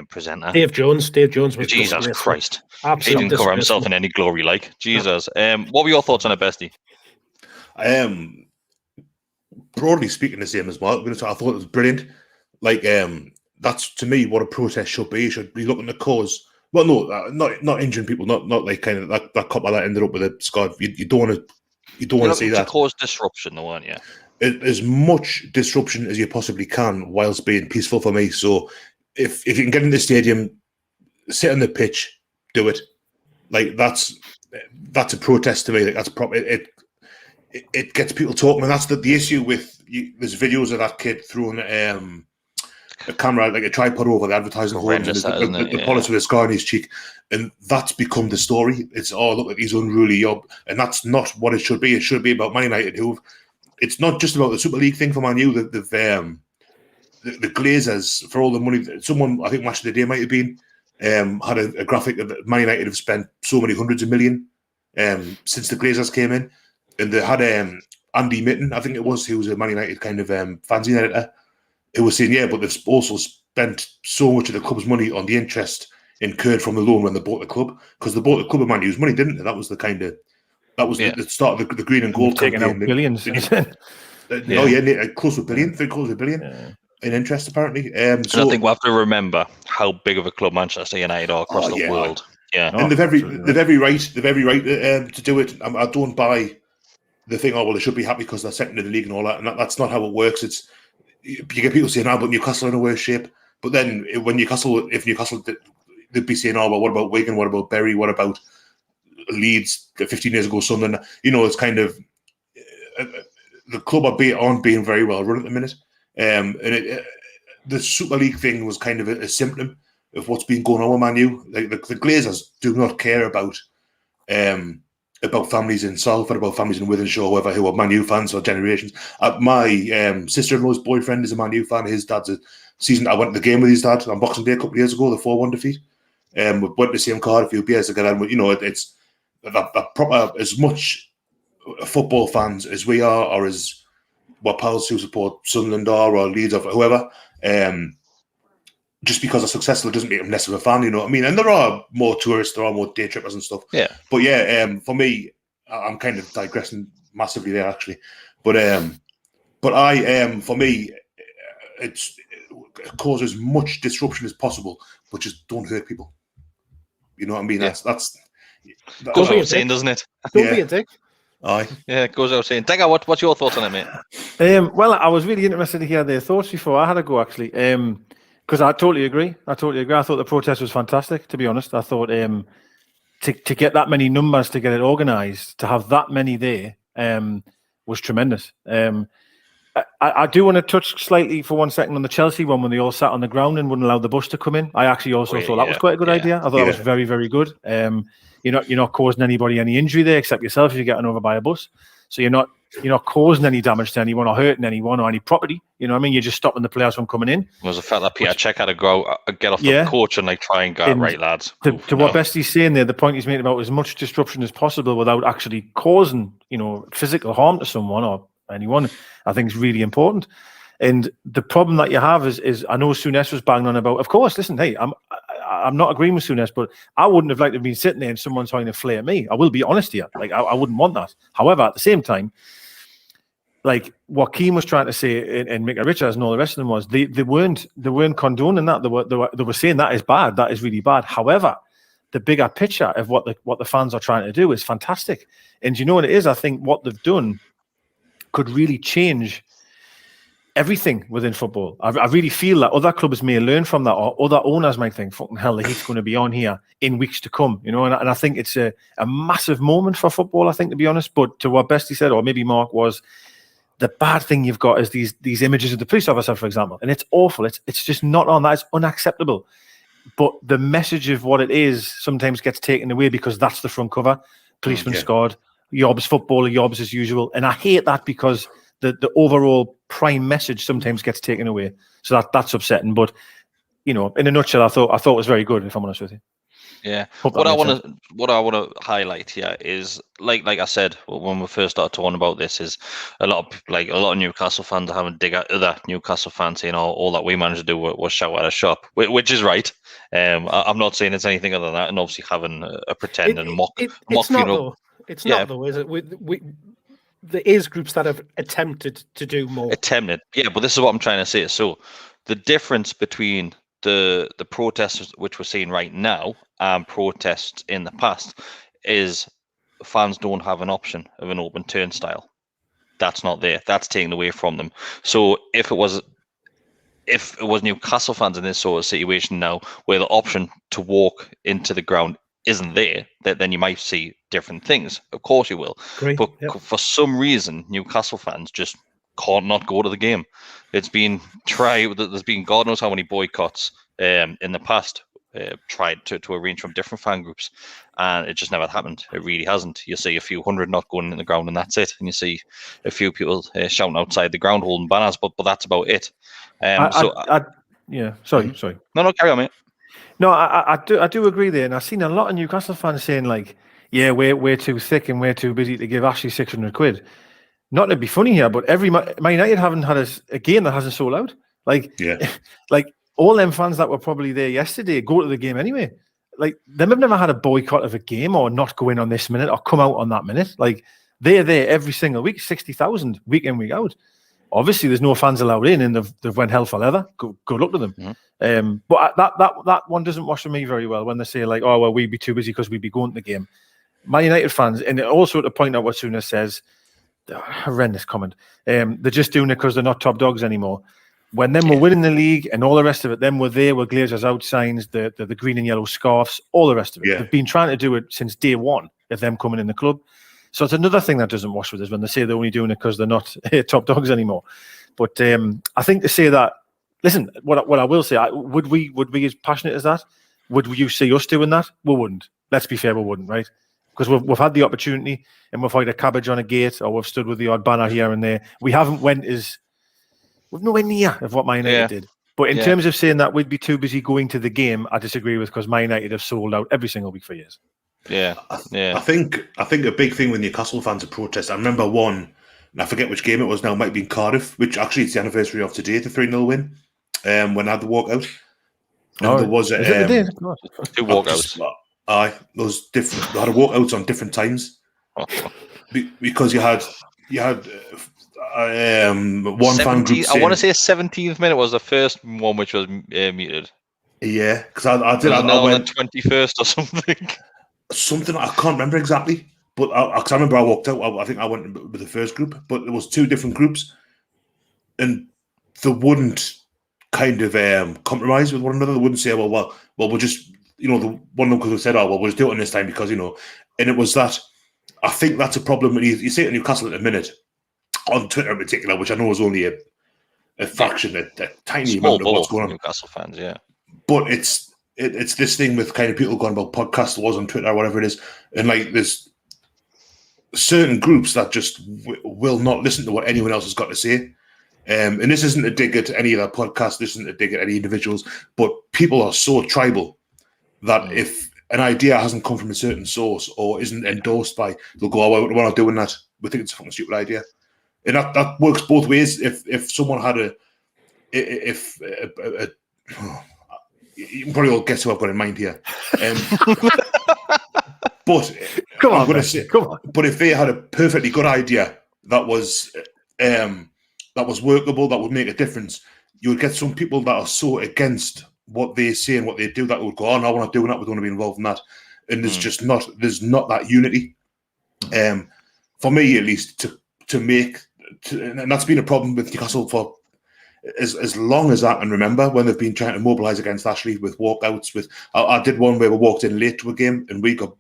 presenter? Dave Jones was Jesus Christ. Absolutely. He didn't cover himself in any glory, like Jesus. What were your thoughts on it, Bestie? Broadly speaking, the same as Mark. I thought it was brilliant. Like, that's to me what a protest should be. You should be looking to cause. Well, no, not injuring people, not like kind of that couple that ended up with a scar. You don't want to see that. To cause disruption, though, aren't you? as much disruption as you possibly can whilst being peaceful for me. So if you can get in the stadium, sit on the pitch, do it. Like that's a protest to me. Like that's proper. It gets people talking, and that's the issue with there's videos of that kid throwing a camera, like a tripod over the advertising horns, and the polish with a scar on his cheek, and that's become the story. It's look at these unruly and that's not what it should be. It should be about Man United, it's not just about the Super League thing for Man U. The Glazers, for all the money, someone I think Match of the Day might have been had a graphic that Man United have spent so many hundreds of million since the Glazers came in. And they had Andy Mitten, I think it was, who was a Man United kind of fanzine editor, who was saying, but they've also spent so much of the club's money on the interest incurred from the loan when they bought the club, because they bought the club of Man U's money, didn't they? That was the the start of the green and gold taking out billions. Close to $1 billion, $750 million in interest apparently. And I think we have to remember how big of a club Manchester United are across the world. Yeah, and they've every right to do it. I don't buy the thing, they should be happy because they're second in the league and all that. And that's not how it works. You get people saying, but Newcastle are in a worse shape. But then if Newcastle, they'd be saying, but what about Wigan? What about Bury? What about Leeds 15 years ago? Sunderland? It's kind of the club aren't being very well run at the minute. And the Super League thing was kind of a symptom of what's been going on with Man U. Like the Glazers do not care about families in Salford, about families in Wythenshawe, whoever, who are Man U fans for generations. My sister-in-law's boyfriend is a Man U fan. His dad's a season. I went to the game with his dad on Boxing Day a couple of years ago, the 4-1 defeat. We went to the same car a few beers together. And, it's that proper, as much football fans as we are, or as what pals who support Sunderland or Leeds or whoever. Just because they're successful doesn't make them less of a fan, you know what I mean? And there are more tourists, there are more day trippers and stuff. Yeah. But for me, I'm kind of digressing massively there actually. But for me, it causes as much disruption as possible, but just don't hurt people. You know what I mean? Yeah. That's goes without saying, doesn't it? Don't be a dick. Aye. Yeah, it goes without saying. Digger, what's your thoughts on it, mate? Well, I was really interested to hear their thoughts before I had a go, actually. Because I totally agree. I thought the protest was fantastic, to be honest. I thought to get that many numbers, to get it organised, to have that many there was tremendous. I do want to touch slightly for 1 second on the Chelsea one, when they all sat on the ground and wouldn't allow the bus to come in. I actually also thought that was quite a good idea. I thought that was very, very good. You're not causing anybody any injury there except yourself if you're getting over by a bus. So you're not causing any damage to anyone or hurting anyone or any property. You know what I mean? You're just stopping the players from coming in. There was a fact that Peter Cech had to go get off the coach and try and go, right, lads. To what Bestie's saying there, the point he's made about as much disruption as possible without actually causing, physical harm to someone or anyone, I think is really important. And the problem that you have is I know Souness was banging on about, of course, listen, hey, I'm not agreeing with Souness, but I wouldn't have liked to have been sitting there and someone trying to flare me. I will be honest here. Like, I wouldn't want that. However, at the same time, like what Keane was trying to say and Mick Richards and all the rest of them was they weren't condoning that. They were saying that is bad. That is really bad. However, the bigger picture of what the fans are trying to do is fantastic. And you know what it is? I think what they've done could really change everything within football. I really feel that other clubs may learn from that, or other owners might think, fucking hell, the heat's going to be on here in weeks to come, and I think it's a massive moment for football, I think, to be honest. But to what Bestie said, or maybe Mark, was the bad thing you've got is these images of the police officer, for example, and it's awful. It's just not on that. It's unacceptable. But the message of what it is sometimes gets taken away because that's the front cover. Policeman scored, Yobs footballer, Yobs as usual. And I hate that because the overall prime message sometimes gets taken away. So that's upsetting. But, in a nutshell, I thought it was very good, if I'm honest with you. Yeah. What I want to highlight here is, like I said when we first started talking about this, is a lot of Newcastle fans are having dig at other Newcastle fans saying all that we managed to do was shout at a shop, which is right. I'm not saying it's anything other than that, and obviously having a pretend and mock. It's not though. It's not though, is it? There is groups that have attempted to do more. Yeah, but this is what I'm trying to say. So the difference between the protests which we're seeing right now and protests in the past is fans don't have an option of an open turnstile. that's not there. That's taken away from them. So if it was Newcastle fans in this sort of situation now, where the option to walk into the ground isn't there, then you might see different things. Of course you will. Great. But Yep. for some reason, Newcastle fans just can't not go to the game. It's been tried. There's been God knows how many boycotts in the past. Tried to arrange from different fan groups, and it just never happened. It really hasn't. You see a few hundred not going in the ground, and that's it. And you see a few people shouting outside the ground, holding banners, but that's about it. Sorry. No, carry on, mate. No, I do agree there, and I've seen a lot of Newcastle fans saying like, "Yeah, we're too thick and we're too busy to give Ashley 600 quid." Not to be funny here, but Man United haven't had a game that hasn't sold out. Like, like all them fans that were probably there yesterday go to the game anyway. Like, them have never had a boycott of a game or not go in on this minute or come out on that minute. Like, they're there every single week, 60,000 week in, week out. Obviously, there's no fans allowed in, and they've went hell for leather. Good luck to them. Mm-hmm. But that one doesn't wash for me very well when they say like, "Oh well, we'd be too busy because we'd be going to the game." Man United fans, and also to point out what Suna says, horrendous comment. They're just doing it because they're not top dogs anymore. When them were winning the league and all the rest of it, them were there with Glazers out signs, the green and yellow scarves, all the rest of it. Yeah. They've been trying to do it since day one of them coming in the club. So it's another thing that doesn't wash with us when they say they're only doing it because they're not top dogs anymore. But I think to say that, listen, what I will say, would we as passionate as that? Would you see us doing that? We wouldn't. Let's be fair, we wouldn't, right? Because we've had the opportunity and we've had a cabbage on a gate or we've stood with the odd banner here and there. We haven't we've nowhere near of what Man United did. But in terms of saying that we'd be too busy going to the game, I disagree with, because Man United have sold out every single week for years. I think a big thing with Newcastle fans are protests. I remember one, and I forget which game it was now, it might have been Cardiff, which actually it's the anniversary of today, the 3-0 win, when I had the walkout. And there was two walkouts. Those different. They had walkouts on different times because you had one fan group. I want to say 17th minute was the first one, which was muted. Yeah, because I went on the 21st or something. Something I can't remember exactly, but I remember I walked out. I think I went with the first group, but there was two different groups, and they wouldn't kind of compromise with one another. They wouldn't say, well, we'll just, the one of them could have said, "Oh, well, we'll just do it on this time," because and it was that. I think that's a problem. You see it in Newcastle at the minute, on Twitter in particular, which I know is only a fraction, a tiny amount of what's going on. Newcastle fans, yeah. But it's this thing with kind of people going about podcast wars on Twitter or whatever it is, and like there's certain groups that just will not listen to what anyone else has got to say. And this isn't a dig at any of that podcast, this isn't a dig at any individuals, but people are so tribal that if an idea hasn't come from a certain source or isn't endorsed by, they'll go, "Oh, we're not doing that. We think it's a fucking stupid idea." And that works both ways. If someone had you can probably all guess who I've got in mind here. But come on, but if they had a perfectly good idea that was workable, that would make a difference, you would get some people that are so against what they say and what they do that would go, "Oh no, we're not doing that. We don't want to be involved in that." And there's not that unity. For me, at least, and that's been a problem with Newcastle for as long as I can remember, when they've been trying to mobilise against Ashley with walkouts. I did one where we walked in late to a game and we got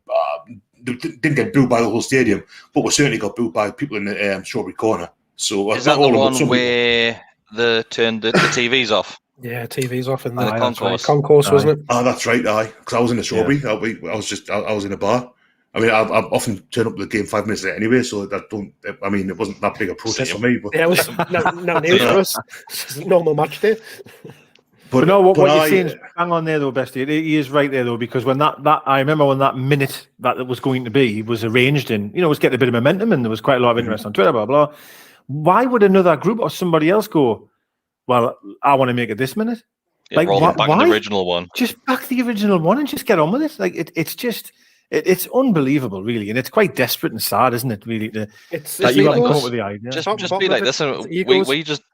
didn't get booed by the whole stadium, but we certainly got booed by people in the Strawberry Corner. So is that the one where they turned the TVs off? Yeah, TVs off in the concourse, wasn't it? Oh, that's right. Because I was in the Strawberry. Yeah. I was in a bar. I mean, I've often turned up to the game 5 minutes late anyway, so it wasn't that big a protest for me. But yeah, it was no news for us. It's a normal match day. But no, what you're saying is hang on there though, Bestie. He is right there though, because when that I remember when that minute that it was going to be was arranged and it was getting a bit of momentum and there was quite a lot of interest on Twitter, blah blah. Why would another group or somebody else go, "Well, I want to make it this minute"? Yeah, like back the original one. Just back the original one and just get on with it. Like it's just. It's unbelievable, really, and it's quite desperate and sad, isn't it? Really, that you got to come up with the idea. Just be like, listen,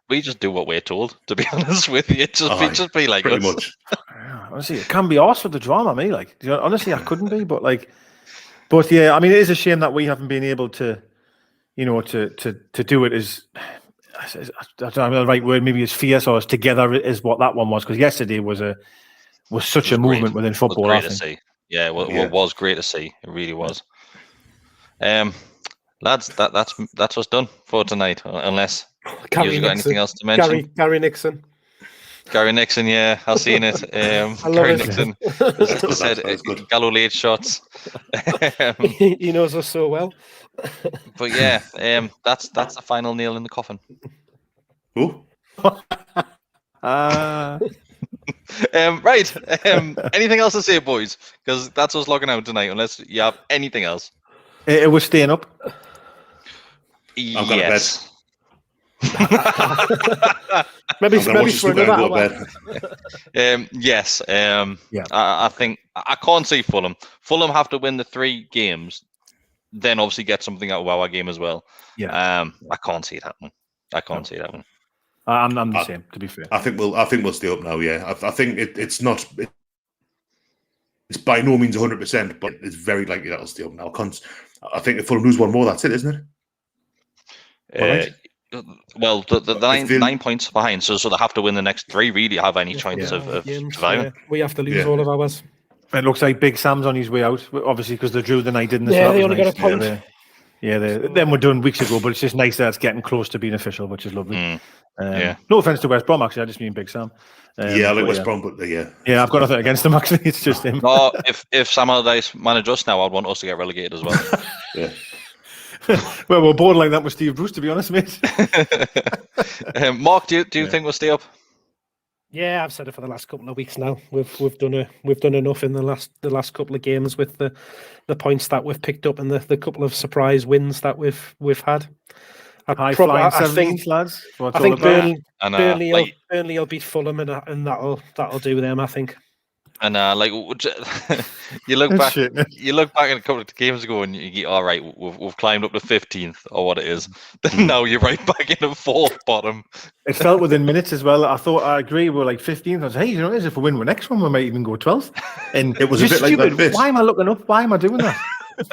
we just do what we're told. To be honest with you, just be like, pretty much. Honestly, it can be arsed with the drama, me. Like, honestly, I couldn't be, but yeah, I mean, it is a shame that we haven't been able to, you know, to do it as I don't know the right word, maybe as fierce or as together as what that one was. Because yesterday was such a movement within football. It was great to see. Yeah, it was great to see. It really was. Lads, that's us done for tonight. Unless you've got anything else to mention. Gary Nixon. Gary Nixon, yeah, I've seen it. Gary Nixon said Gallowgateshots. He knows us so well. But yeah, that's the final nail in the coffin. Oh. Right. Anything else to say, boys? Because that's us logging out tonight. Unless you have anything else. It was staying up. I've got a bed. maybe for another hour. Yes. Yeah. I think I can't see Fulham. Fulham have to win the 3 games, then obviously get something out of our game as well. Yeah. I can't see that one. See that one. I'm the same. To be fair, I think we'll stay up now. Yeah, I think it's not. It's by no means 100%, but it's very likely that'll stay up now. I think if Fulham lose one more, that's it, isn't it? Well, the 9 points behind, so they have to win the next 3. Really, have any chance of surviving? Yeah. We have to lose all of ours. It looks like Big Sam's on his way out, obviously because they drew the night, didn't they? Yeah, so they only nice. got a point. Them were done weeks ago, but it's just nice that it's getting close to being official, which is lovely. No offense to West Brom, actually. I just mean Big Sam. I like West Brom, but yeah, I've got nothing against them. Actually, it's just him. No, if Sam Allardyce manage us now, I'd want us to get relegated as well. Yeah. Well, we're bored like that with Steve Bruce, to be honest, mate. Mark, do you think we'll stay up? Yeah, I've said it for the last couple of weeks now. We've done enough in the last couple of games with the points that we've picked up and the couple of surprise wins that we've had. I think lads. I think Burnley will beat Fulham and that'll do them, I think. And you look back, you look back at a couple of games ago, and you get, all right, we've climbed up to 15th or what it is. Then now you're right back in the 4th bottom. It felt within minutes as well. I agree. We're like 15th. I was, hey, you know, if we win the next one, we might even go 12th. And it was a bit stupid. like that bit. Why am I looking up? Why am I doing that?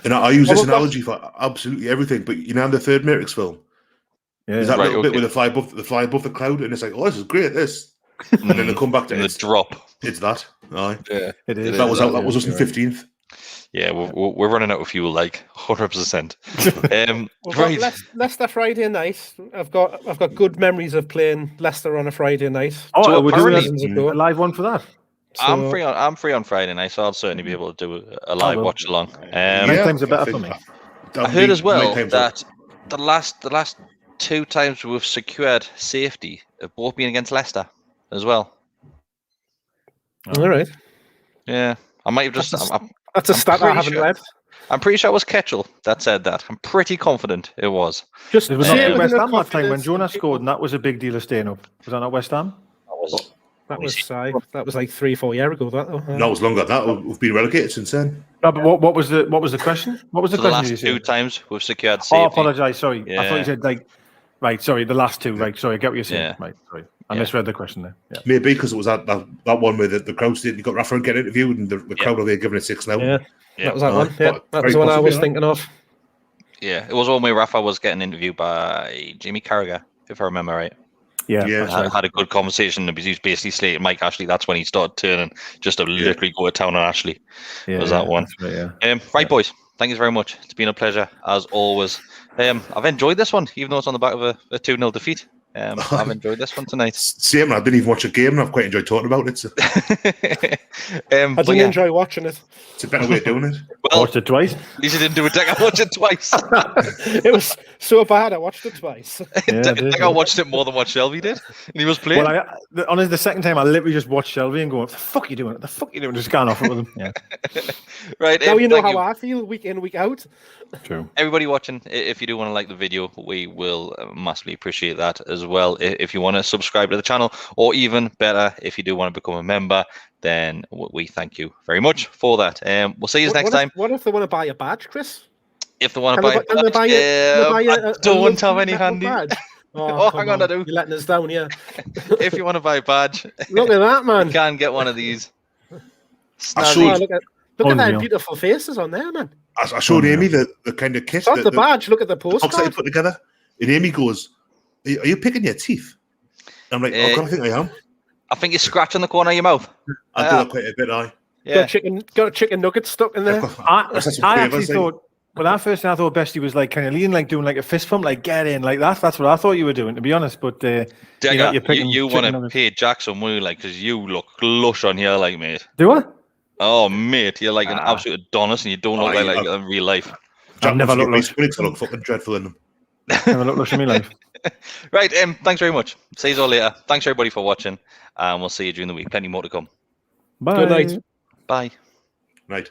And I use this analogy for absolutely everything. But you know, in the third Matrix film, there's that little bit where they fly above the cloud, and it's like, oh, this is great. This. And then they come back to the drop. It's that. Aye. Yeah, it is. That was us in 15th. Yeah, we're running out of fuel, like 100%. Right. Leicester Friday night. I've got good memories of playing Leicester on a Friday night. Oh, we're doing a live one for that. So, I'm free on Friday night, so I'll certainly be able to do a live watch along. Night times are better for me. I heard as well that the last 2 times we've secured safety have both been against Leicester as well. All right. Yeah, I might have just. That's a stat I haven't read. I'm pretty sure it was Ketchel that said that. I'm pretty confident it was. It was not West Ham that time when Jonah scored, and that was a big deal of staying up. Was that not West Ham? That was like 3-4 years ago. No, it was longer than that. We've been relegated since then. No, but what was the question? What was the question? The last 2 times we've secured safety. Oh, I apologise. Sorry, I thought you said like. Right, sorry, the last 2. Right, sorry, I get what you're saying. Yeah. Right, sorry, I misread the question there. Yeah. Maybe because it was that one where the crowd stayed. You got Rafa getting interviewed, and the crowd were there giving it 6 now. Yeah, that was that one. Yeah, that was the one I was thinking of. Yeah, it was one where Rafa was getting interviewed by Jamie Carragher, if I remember right. Yeah, I had a good conversation. He was basically slating Mike Ashley. That's when he started turning just to literally go to town on Ashley. Was that one? Right, right, boys. Thank you very much. It's been a pleasure as always. I've enjoyed this one, even though it's on the back of a 2-0 defeat. I've enjoyed this one tonight. Same. I didn't even watch a game, and I've quite enjoyed talking about it. So. I didn't enjoy watching it. It's a better way of doing it. Well, I watched it twice. At least you didn't do a deck. I watched it twice. It was so bad. I watched it twice. I watched it more than what Shelvey did, and he was playing. Well, honestly, the second time I literally just watched Shelvey and go, "What the fuck are you doing? What the fuck are you doing?" Just going off it with him. Yeah. Right. Now you know how I feel week in, week out. True. Everybody watching, if you do want to like the video, we will massively appreciate that as well. If you want to subscribe to the channel, or even better, if you do want to become a member, then we thank you very much for that. We'll see you next time. What if they want to buy a badge, Chris? If they want to buy a badge, I don't have any handy. Oh, hang on, I do. You're letting us down, yeah. If you want to buy a badge, look at that, man. You can get one of these. Look at Unreal. their beautiful faces on there, man. I showed Amy the kind of kit. It's not the badge. Look at the box that I postcard. put together. And Amy goes, "Are you picking your teeth?" I'm like, "Oh God, I think I am." I think you're scratching the corner of your mouth. I do that quite a bit. Yeah. Got a chicken nugget stuck in there. I actually thought, when I first I thought Bestie was like kind of leaning, like doing like a fist pump, like get in, like that. That's what I thought you were doing, to be honest. But you want to pay Jackson money, like, because you look lush on here, like, mate. Do I? Oh, mate, you're like an absolute Adonis, and you don't look like that in real life. I've never looked like Squigs. I look fucking dreadful in them. Never looked lush in my life. Right, thanks very much. See you all later. Thanks everybody for watching, and we'll see you during the week. Plenty more to come. Bye. Good night. Bye. Right.